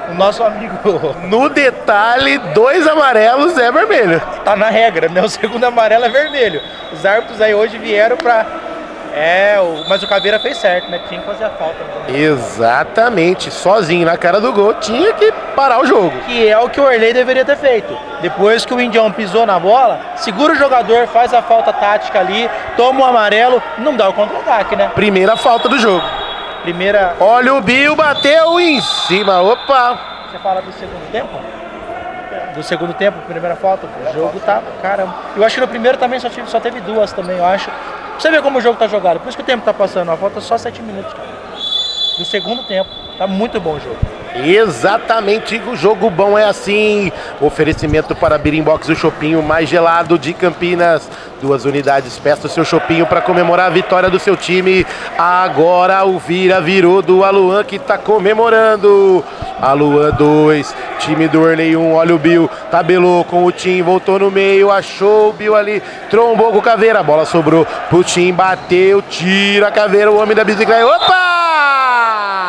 nosso amigo.
No detalhe, 2 amarelos é vermelho.
Tá na regra, né? O segundo amarelo é vermelho. Os árbitros aí hoje vieram pra... mas o Caveira fez certo, né? Tinha que fazer a falta.
Exatamente, sozinho na cara do gol, tinha que parar o jogo.
Que é o que o Orley deveria ter feito. Depois que o Indião pisou na bola, segura o jogador, faz a falta tática ali, toma o amarelo, não dá o contra-ataque, né?
Primeira falta do jogo. Olha o Bill, bateu em cima, opa!
Você fala do segundo tempo? Do segundo tempo, primeira falta, o jogo tá, caramba. Eu acho que no primeiro também só teve 2 também, eu acho. Pra você ver como o jogo tá jogado, por isso que o tempo tá passando, falta só 7 minutos. Do segundo tempo, tá muito bom o jogo.
Exatamente, o jogo bom é assim. Oferecimento para Birimbox, o chopinho mais gelado de Campinas. 2 unidades, peça o seu chopinho para comemorar a vitória do seu time. Agora o virou do Aluan que tá comemorando. Aluan 2, time do Orley 1, olha o Bill, tabelou com o Tim, voltou no meio, achou o Bill ali, trombou com o Caveira, a bola sobrou pro Tim, bateu, tira a Caveira, o homem da bicicleta, opa!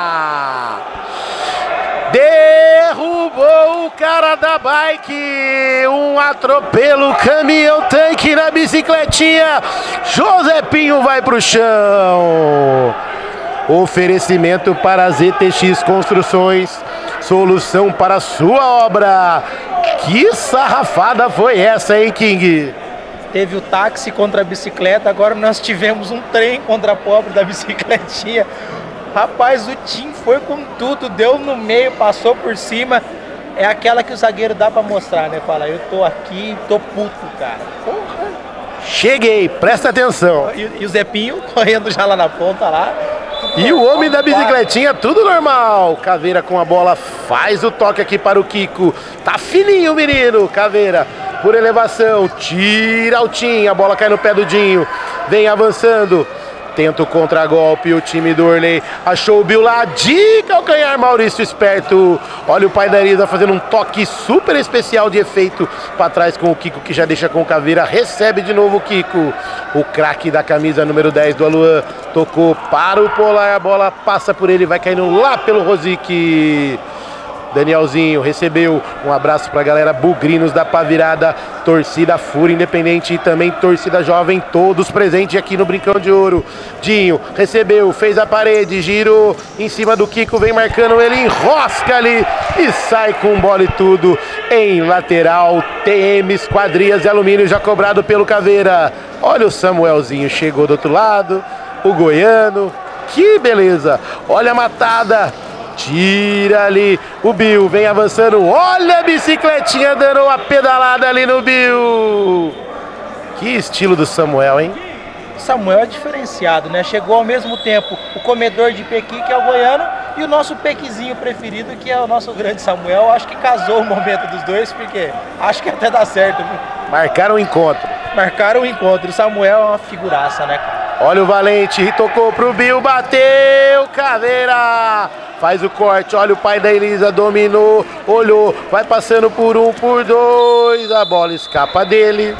o cara da bike, um atropelo, caminhão tanque na bicicletinha, José Pinho vai pro chão. Oferecimento para ZTX Construções, solução para sua obra. Que sarrafada foi essa, hein, King?
Teve o táxi contra a bicicleta, agora nós tivemos um trem contra a pobre da bicicletinha. Rapaz, o Tim foi com tudo, deu no meio, passou por cima. É aquela que o zagueiro dá pra mostrar, né? Fala, eu tô aqui, tô puto, cara. Porra.
Cheguei, presta atenção.
E o Zé Pinho correndo já lá na ponta lá.
E o homem da bicicletinha, tudo normal. Caveira com a bola, faz o toque aqui para o Kiko. Tá fininho, menino. Caveira, por elevação, tira o Tim. A bola cai no pé do Dinho. Vem avançando. Tenta o contragolpe, o time do Orley achou o Bill lá de calcanhar, Maurício esperto. Olha o pai da Elisa fazendo um toque super especial de efeito para trás com o Kiko, que já deixa com o Caveira, recebe de novo o Kiko. O craque da camisa número 10 do Aluan tocou para o Polar, a bola passa por ele, vai caindo lá pelo Rosic. Danielzinho recebeu, um abraço pra galera Bugrinos da Pá Virada, torcida Fúria Independente e também torcida jovem, todos presentes aqui no Brincão de Ouro. Dinho recebeu, fez a parede, girou em cima do Kiko, vem marcando ele, enrosca ali e sai com bola e tudo em lateral. TM Esquadrias e Alumínio já cobrado pelo Caveira. Olha o Samuelzinho, chegou do outro lado, o goiano, que beleza, olha a matada. Tira ali, o Bill vem avançando, olha a bicicletinha dando uma pedalada ali no Bill. Que estilo do Samuel, hein?
Samuel é diferenciado, né? Chegou ao mesmo tempo o comedor de pequi, que é o goiano, e o nosso pequizinho preferido, que é o nosso grande Samuel. Acho que casou o momento dos dois, porque acho que até dá certo, viu?
Marcaram o encontro.
Marcaram o encontro. O Samuel é uma figuraça, né, cara?
Olha o Valente, tocou pro Bill, bateu, Caveira! Faz o corte, olha o pai da Elisa, dominou, olhou, vai passando por um, por dois, a bola escapa dele.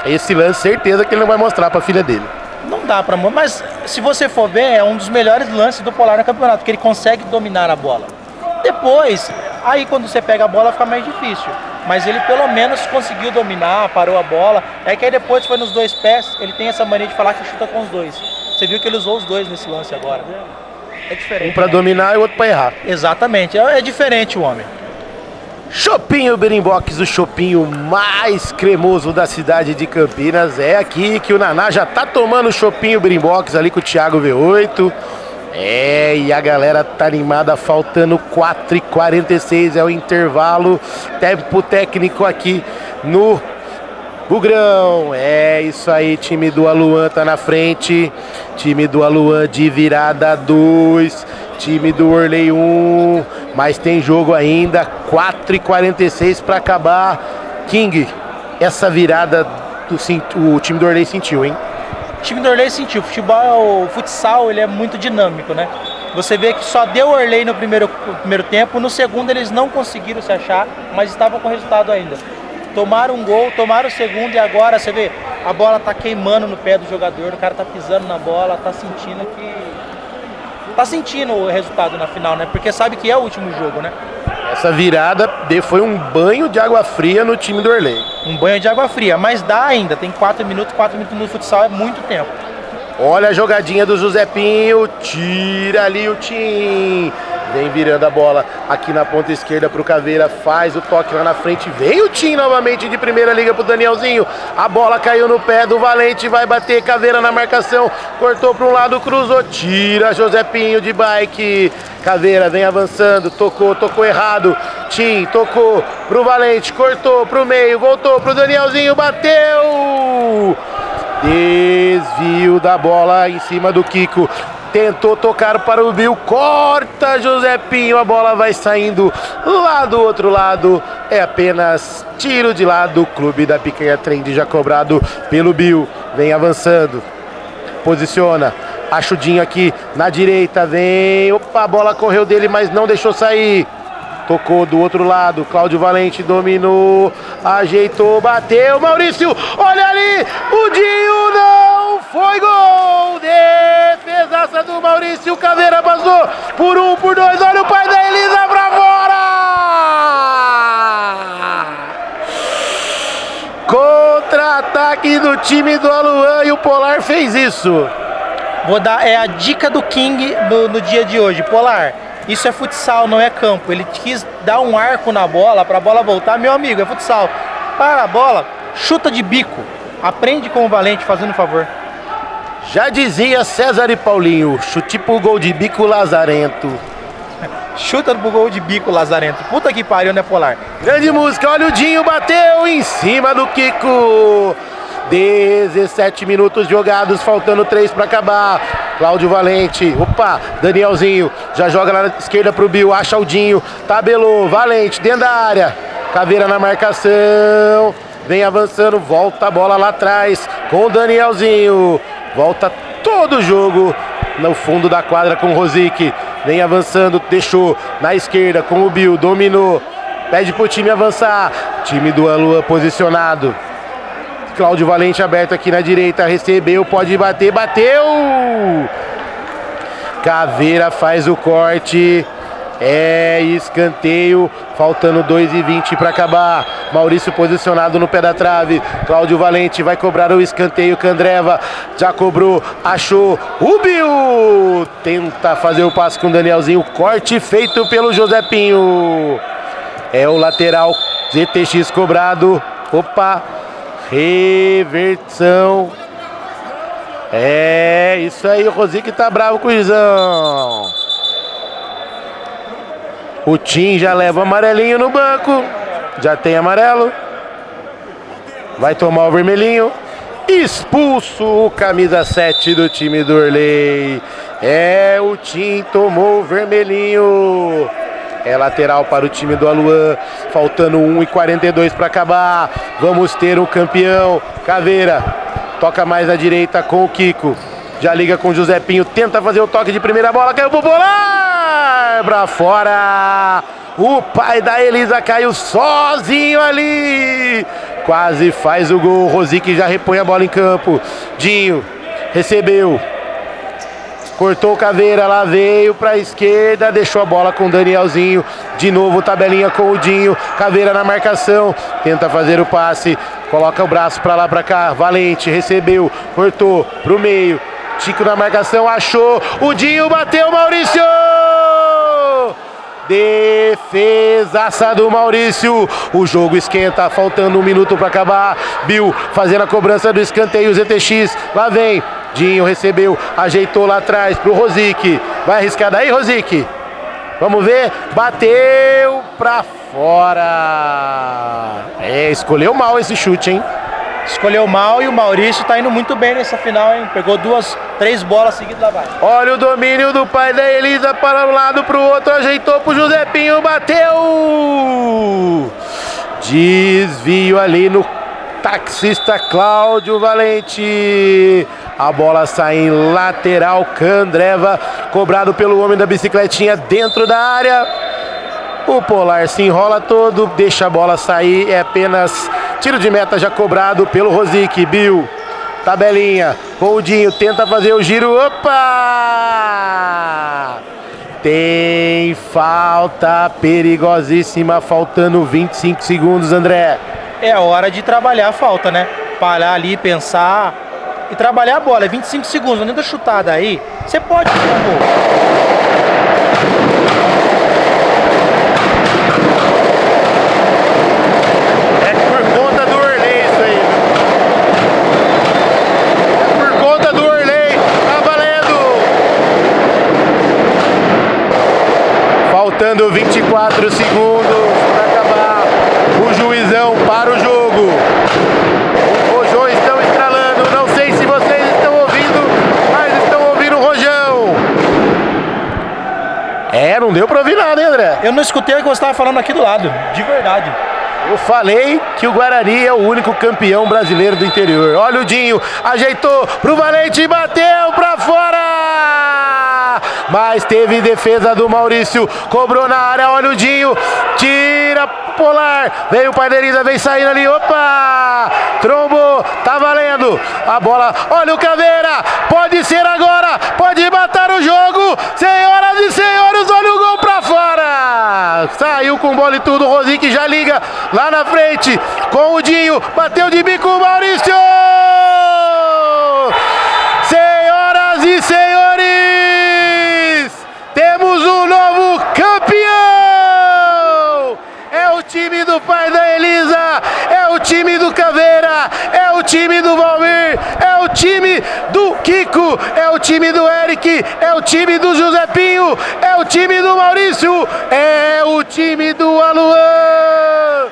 Esse lance, certeza que ele não vai mostrar pra filha dele.
Não dá pra mostrar, mas se você for ver, é um dos melhores lances do Polar no campeonato, porque ele consegue dominar a bola. Depois, aí quando você pega a bola fica mais difícil. Mas ele pelo menos conseguiu dominar, parou a bola. É que aí depois foi nos dois pés, ele tem essa mania de falar que chuta com os dois. Você viu que ele usou os dois nesse lance agora. É diferente.
Um pra dominar e o outro pra errar.
Exatamente, é diferente o homem.
Chopinho Berimbox, o chopinho mais cremoso da cidade de Campinas. É aqui que o Naná já tá tomando o chopinho Berimbox ali com o Thiago V8. É, e a galera tá animada, faltando 4h46, é o intervalo, tempo técnico aqui no Bugrão. É isso aí, time do Aluan tá na frente, time do Aluan de virada 2, time do Orley 1, mas tem jogo ainda, 4h46 para acabar. King, essa virada o time do Orley sentiu, hein?
O time do Orley sentiu, o futsal ele é muito dinâmico, né? Você vê que só deu Orley no primeiro tempo, no segundo eles não conseguiram se achar, mas estavam com resultado ainda. Tomaram um gol, tomaram o segundo e agora você vê, a bola tá queimando no pé do jogador, o cara tá pisando na bola, tá sentindo o resultado na final, né? Porque sabe que é o último jogo, né?
Essa virada foi um banho de água fria no time do Orley.
Um banho de água fria, mas dá ainda, tem 4 minutos no futsal é muito tempo.
Olha a jogadinha do José Pinho, tira ali o Tim. Vem virando a bola aqui na ponta esquerda pro Caveira, faz o toque lá na frente, vem o Tim novamente de primeira, liga pro Danielzinho, a bola caiu no pé do Valente, vai bater, Caveira na marcação, cortou para um lado, cruzou, tira José Pinho de bike, Caveira vem avançando, tocou errado, Tim tocou pro Valente, cortou pro meio, voltou pro Danielzinho, bateu! Desvio da bola em cima do Kiko. Tentou tocar para o Bill, corta José Pinho, a bola vai saindo lá do outro lado, é apenas tiro de lado, Clube da Picanha Trend já cobrado pelo Bill, vem avançando, posiciona, achudinho aqui na direita, vem, opa, a bola correu dele, mas não deixou sair, tocou do outro lado, Cláudio Valente dominou, ajeitou, bateu, Maurício, olha ali, o Dinho não foi gol, defesaça do Maurício, Caveira passou por um, por dois, olha o pai da Elisa pra fora! e do time do Aluan, e o Polar fez isso.
Vou dar a dica do King no dia de hoje. Polar, isso é futsal, não é campo. Ele quis dar um arco na bola para a bola voltar. Meu amigo, é futsal. Para a bola, chuta de bico. Aprende com o Valente, fazendo um favor.
Já dizia César e Paulinho, chute pro gol de bico lazarento.
Chuta pro gol de bico lazarento. Puta que pariu, né, Polar?
Grande música, olha o Dinho, bateu em cima do Kiko. 17 minutos jogados, faltando 3 para acabar. Cláudio Valente, opa, Danielzinho, já joga na esquerda pro Bill, acha o Dinho, tabelou, Valente dentro da área. Caveira na marcação, vem avançando, volta a bola lá atrás com o Danielzinho. Volta todo o jogo no fundo da quadra com o Rosic. Vem avançando, deixou na esquerda com o Bill, dominou. Pede pro time avançar. Time do Aluan posicionado. Cláudio Valente aberto aqui na direita, recebeu, pode bater, bateu! Caveira faz o corte. É escanteio, faltando 2:20 para acabar. Maurício posicionado no pé da trave. Cláudio Valente vai cobrar o escanteio. Candreva já cobrou, achou. O Bill tenta fazer o passe com o Danielzinho. Corte feito pelo Josepinho. É o lateral ZTX cobrado. Opa, reversão. É isso aí, o Rosic tá bravo com o Izão. O Tim já leva o amarelinho no banco. Já tem amarelo. Vai tomar o vermelhinho. Expulso o camisa 7 do time do Orley. É, o Tim tomou o vermelhinho. É lateral para o time do Aluan. Faltando 1:42 para acabar. Vamos ter um campeão. Caveira toca mais à direita com o Kiko. Já liga com o Josepinho. Tenta fazer o toque de primeira bola. Caiu pro Polar. Pra fora. O pai da Elisa caiu sozinho ali. Quase faz o gol. Rosic já repõe a bola em campo. Dinho recebeu. Cortou Caveira, lá veio pra esquerda, deixou a bola com o Danielzinho. De novo tabelinha com o Dinho. Caveira na marcação, tenta fazer o passe. Coloca o braço pra lá, pra cá. Valente recebeu, cortou pro meio. Chico na marcação, achou. O Dinho bateu, Maurício! Defesaça do Maurício. O jogo esquenta, faltando 1 minuto para acabar. Bill fazendo a cobrança do escanteio. ZTX, lá vem. Dinho recebeu, ajeitou lá atrás pro Rosic. Vai arriscar daí, Rosic? Vamos ver. Bateu pra fora. É, escolheu mal esse chute, hein?
Escolheu mal e o Maurício tá indo muito bem nessa final, hein? Pegou 2, 3 bolas seguidas lá vai.
Olha o domínio do pai da Elisa para um lado, pro outro, ajeitou pro Josepinho, bateu! Desvio ali no taxista Cláudio Valente. A bola sai em lateral, Candreva, cobrado pelo homem da bicicletinha dentro da área. O Polar se enrola todo, deixa a bola sair, é apenas tiro de meta já cobrado pelo Rosic. Bill, tabelinha, com o Dinho, tenta fazer o giro, opa! Tem falta perigosíssima, faltando 25 segundos, André.
É hora de trabalhar a falta, né? Parar ali, pensar e trabalhar a bola, é 25 segundos, não tenta chutar daí, você pode fazer um gol.
Faltando 24 segundos para acabar. O juizão para o jogo. Os rojões estão estralando. Não sei se vocês estão ouvindo, mas estão ouvindo o rojão. É, não deu para ouvir nada, hein, André?
Eu não escutei o que você estava falando aqui do lado, de verdade.
Eu falei que o Guarani é o único campeão brasileiro do interior. Olha o Dinho, ajeitou pro Valente e bateu para fora! Mas teve defesa do Maurício, cobrou na área, olha o Dinho, tira Polar, veio o pai da Elisa, vem saindo ali, opa! Trombou, tá valendo, a bola, olha o Caveira, pode ser agora, pode matar o jogo, senhoras e senhores, olha o gol pra fora! bola. Saiu com bola e tudo. Rosic já liga lá na frente com o Dinho. Bateu de bico o Maurício. Senhoras e senhores, temos um novo campeão. É o time do pai da Elisa. É o time do Caveira. É o time do Valmir. É o time do Kiko. É o time do Eric. É o time do Josepinho. É o time do Maurício. É o time do Aluan.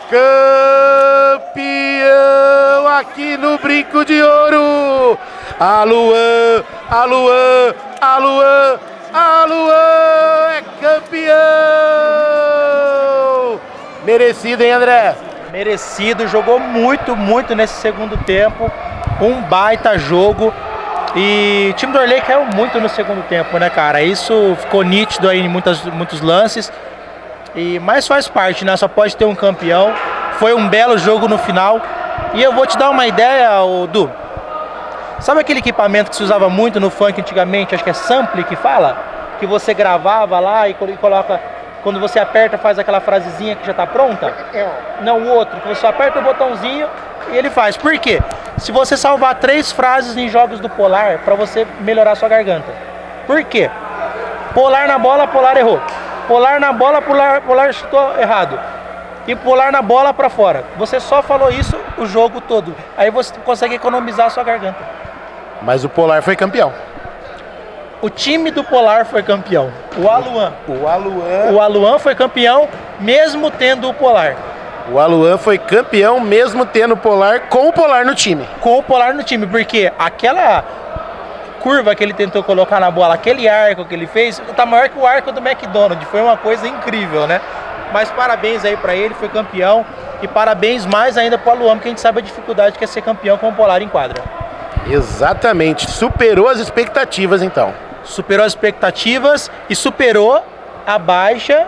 Campeão aqui no Brinco de Ouro. Aluan, Aluan, Aluan, Aluan é campeão. Merecido, hein, André?
Merecido, jogou muito nesse segundo tempo. Um baita jogo. E o time do Orley caiu muito no segundo tempo, né, cara? Isso ficou nítido aí em muitos lances. Mas faz parte, né? Só pode ter um campeão. Foi um belo jogo no final. E eu vou te dar uma ideia, Du. Sabe aquele equipamento que se usava muito no funk antigamente? Acho que é sample que fala? Que você gravava lá e coloca... Quando você aperta, faz aquela frasezinha que já está pronta? Não, o outro, que você aperta o botãozinho e ele faz. Por quê? Se você salvar 3 frases em jogos do Polar, para você melhorar a sua garganta. Por quê? Polar na bola, Polar errou. Polar na bola, Polar chutou errado. E Polar na bola para fora. Você só falou isso o jogo todo. Aí você consegue economizar a sua garganta.
Mas o Polar foi campeão.
O time do Polar foi campeão. O Aluan. O Aluan foi campeão mesmo tendo o Polar.
O Aluan foi campeão mesmo tendo o Polar, com o Polar no time.
Com o Polar no time, porque aquela curva que ele tentou colocar na bola, aquele arco que ele fez, tá maior que o arco do McDonald's. Foi uma coisa incrível, né? Mas parabéns aí pra ele, foi campeão. E parabéns mais ainda pro Aluan, porque a gente sabe a dificuldade que é ser campeão com o Polar em quadra.
Exatamente, superou as expectativas então.
Superou as expectativas e superou a baixa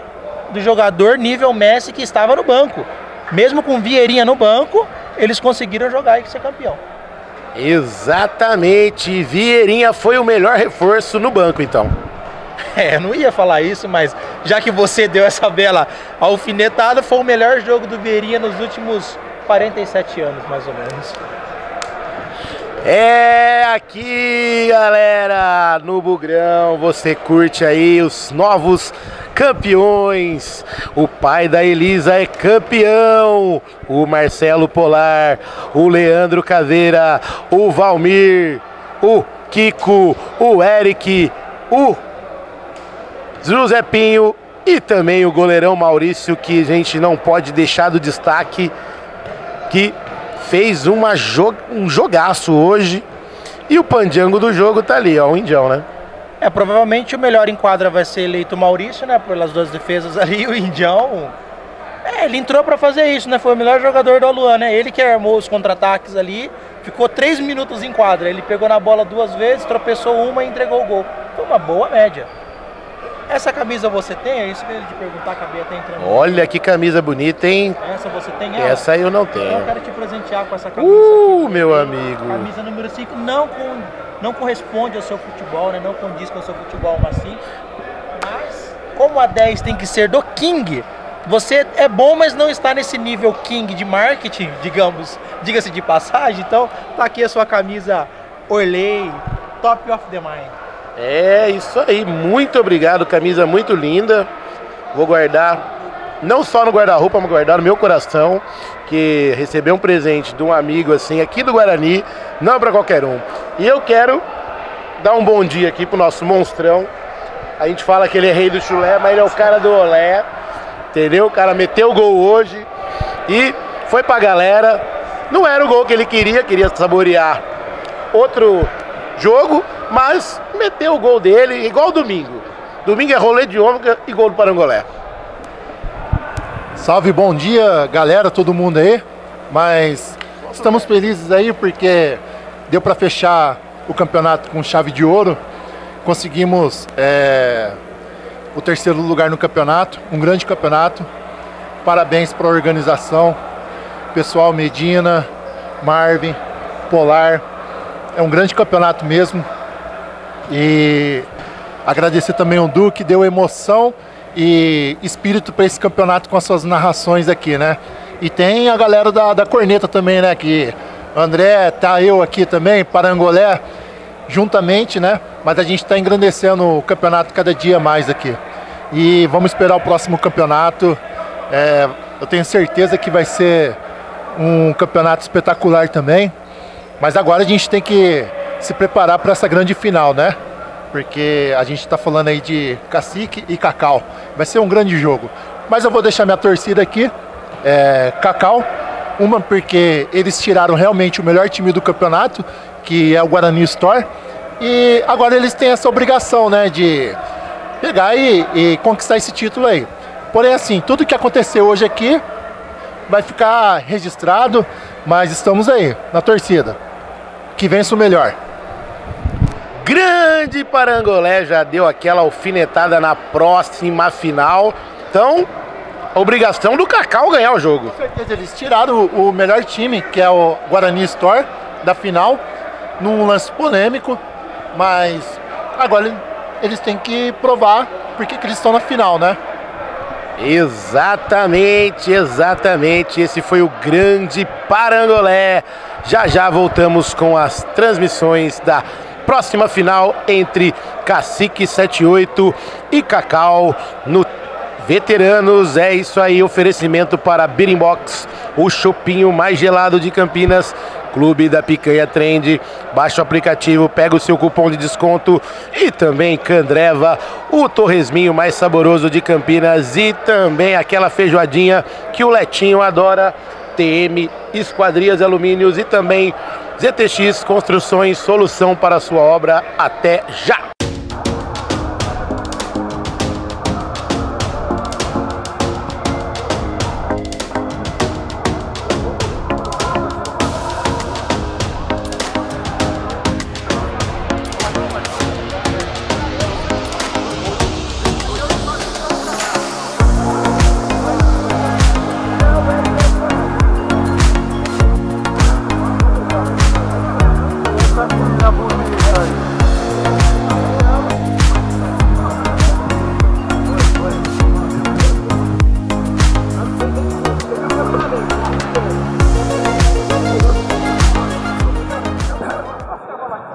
do jogador nível Messi que estava no banco. Mesmo com Vieirinha no banco, eles conseguiram jogar e ser campeão.
Exatamente, Vieirinha foi o melhor reforço no banco então.
Eu não ia falar isso, mas já que você deu essa bela alfinetada, foi o melhor jogo do Vieirinha nos últimos 47 anos, mais ou menos.
É aqui, galera, no Bugrão, você curte aí os novos campeões. O pai da Elisa é campeão, o Marcelo Polar, o Leandro Caveira, o Valmir, o Kiko, o Eric, o Josepinho e também o goleirão Maurício, que a gente não pode deixar do destaque, que fez um jogaço hoje. E o pandiango do jogo tá ali, ó, o Indião, né?
Provavelmente o melhor em quadra vai ser eleito o Maurício, né? Pelas 2 defesas ali, o Indião. Ele entrou pra fazer isso, né? Foi o melhor jogador do Aluan, né? Ele que armou os contra-ataques ali, ficou 3 minutos em quadra. Ele pegou na bola 2 vezes, tropeçou uma e entregou o gol. Foi uma boa média. Essa camisa você tem? É isso que eu ia te perguntar, acabei até entrando.
Olha que camisa bonita, hein?
Essa você tem?
Essa eu não tenho.
Eu quero te presentear com essa camisa aqui,
meu amigo.
Camisa número 5 não corresponde ao seu futebol, né? Não condiz com o seu futebol, mas sim. Mas, como a 10 tem que ser do King, você é bom, mas não está nesse nível King de marketing, digamos, diga-se de passagem. Então, tá aqui a sua camisa Orley, top of the mind.
É isso aí, muito obrigado, camisa muito linda. Vou guardar, não só no guarda-roupa, mas guardar no meu coração, que receber um presente de um amigo assim, aqui do Guarani, não é pra qualquer um. E eu quero dar um bom dia aqui pro nosso monstrão. A gente fala que ele é rei do chulé, mas ele é o cara do olé, entendeu? O cara meteu o gol hoje e foi pra galera. Não era o gol que ele queria saborear outro jogo, mas meteu o gol dele, igual domingo. Domingo é rolê de ômega e gol do Parangolé.
Salve, bom dia, galera, todo mundo aí. Mas estamos felizes aí porque deu para fechar o campeonato com chave de ouro. Conseguimos o 3º lugar no campeonato, um grande campeonato. Parabéns para a organização, pessoal Medina, Marvin, Polar. É um grande campeonato mesmo. E agradecer também ao Du, que deu emoção e espírito para esse campeonato com as suas narrações aqui, né? E tem a galera da corneta também, né? Que André, tá eu aqui também, Parangolé, juntamente, né? Mas a gente está engrandecendo o campeonato cada dia mais aqui. E vamos esperar o próximo campeonato. Eu tenho certeza que vai ser um campeonato espetacular também. Mas agora a gente tem que se preparar para essa grande final, né? Porque a gente está falando aí de Cacique e Cacau. Vai ser um grande jogo. Mas eu vou deixar minha torcida aqui. Cacau, uma porque eles tiraram realmente o melhor time do campeonato, que é o Guarani Store. E agora eles têm essa obrigação, né? De pegar e conquistar esse título aí. Porém, assim, tudo que aconteceu hoje aqui vai ficar registrado. Mas estamos aí, na torcida. Que vença o melhor.
Grande Parangolé já deu aquela alfinetada na próxima final. Então, obrigação do Cacau ganhar o jogo.
Com certeza, eles tiraram o melhor time, que é o Guarani Store, da final, num lance polêmico. Mas agora eles têm que provar porque que eles estão na final, né?
Exatamente, exatamente. Esse foi o grande Parangolé. Já já voltamos com as transmissões da próxima final entre Cacique 78 e Cacau no Veteranos. É isso aí, oferecimento para Beeringbox, o chopinho mais gelado de Campinas. Clube da Picanha Trend. Baixa o aplicativo, pega o seu cupom de desconto. E também Candreva, o torresminho mais saboroso de Campinas. E também aquela feijoadinha que o Letinho adora. TM Esquadrias Alumínios e também ZTX Construções, solução para a sua obra. Até já!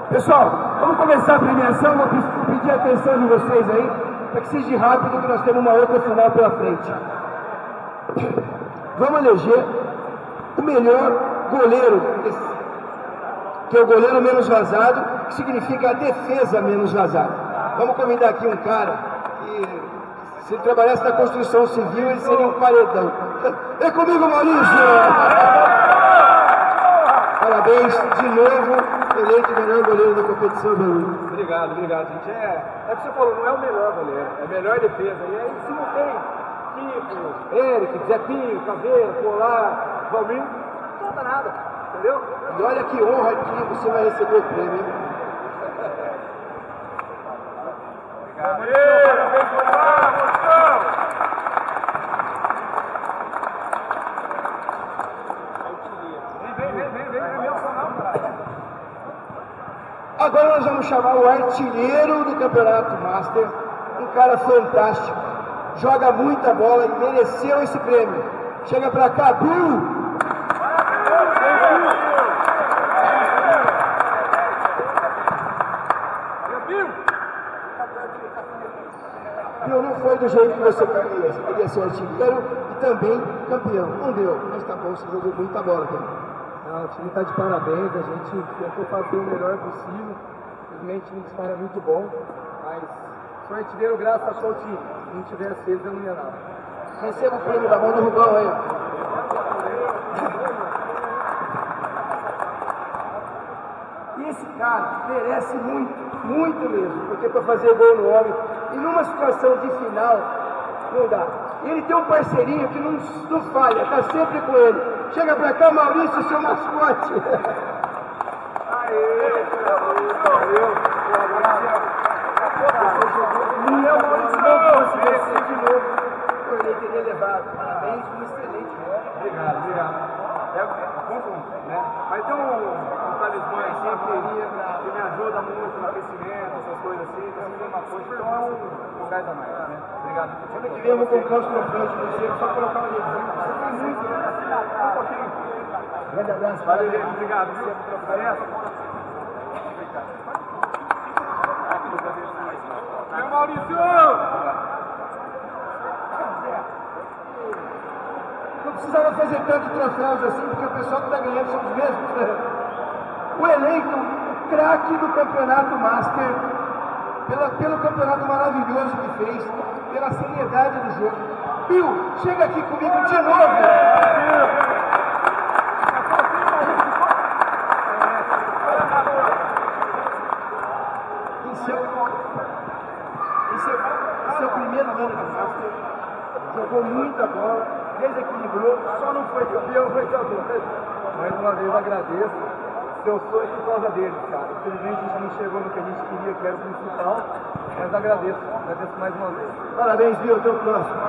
Pessoal, vamos começar a premiação. Vou pedir a atenção de vocês aí, para que seja rápido, que nós temos uma outra final pela frente. Vamos eleger o melhor goleiro, que é o goleiro menos vazado, que significa a defesa menos vazada. Vamos convidar aqui um cara que, se ele trabalhasse na construção civil, ele seria um paredão. É comigo, Maurício! Parabéns, de novo, eleito o melhor goleiro da competição do mundo.
Obrigado, gente. É o que você falou, não é o melhor goleiro, é a melhor defesa. E aí, se não tem Kiko, Eric, Zequinho, Caveira, Polar, Valmir, não dá nada, entendeu?
E olha que honra que você vai receber o prêmio, hein?
Parabéns,
Agora nós vamos chamar o artilheiro do Campeonato Master, um cara fantástico, joga muita bola e mereceu esse prêmio. Chega pra cá, Bill! Bill, não foi do jeito que você queria. Você queria ser artilheiro e também campeão. Não deu, mas tá bom, você jogou muita bola também.
O time está de parabéns, a gente tentou fazer o melhor possível. Infelizmente o time é muito bom, mas sou artilheiro graças ao time. Se não tivesse eles, eu não ia nada.
Receba o prêmio da mão do Rubão aí. E esse cara merece muito, muito mesmo, porque para fazer gol no homem, e numa situação de final, não dá. Ele tem um parceirinho que não falha, está sempre com ele. Chega pra cá, Maurício, seu mascote. E eu, Maurício, não fosse você de novo, o Cornei teria levado. Parabéns, um excelente jogo.
Obrigado. né? Mas tem um talismã assim que me ajuda muito no aquecimento, essas coisas assim, então me dá uma força, então é um gás a mais, né? Obrigado.
Ano que vem eu vou colocar os troféus de você, só colocar um adesivo. Você tem muito, né? Um pouquinho. Grande abraço.
Valeu, gente. Obrigado. Meu Maurício!
Não precisava fazer tantos troféus assim, porque o pessoal que está ganhando são os mesmos. O eleito craque do campeonato Master, pelo campeonato maravilhoso que fez, pela seriedade do jogo. Bill, chega aqui comigo de novo. Esse é o primeiro ano de Master, jogou muita bola, desequilibrou, só não foi campeão, foi campeão.
Mais uma vez agradeço. Eu sou aqui por causa deles, cara. Infelizmente a gente não chegou no que a gente queria, que era o principal, mas agradeço mais uma vez.
Parabéns, Bill, até o próximo.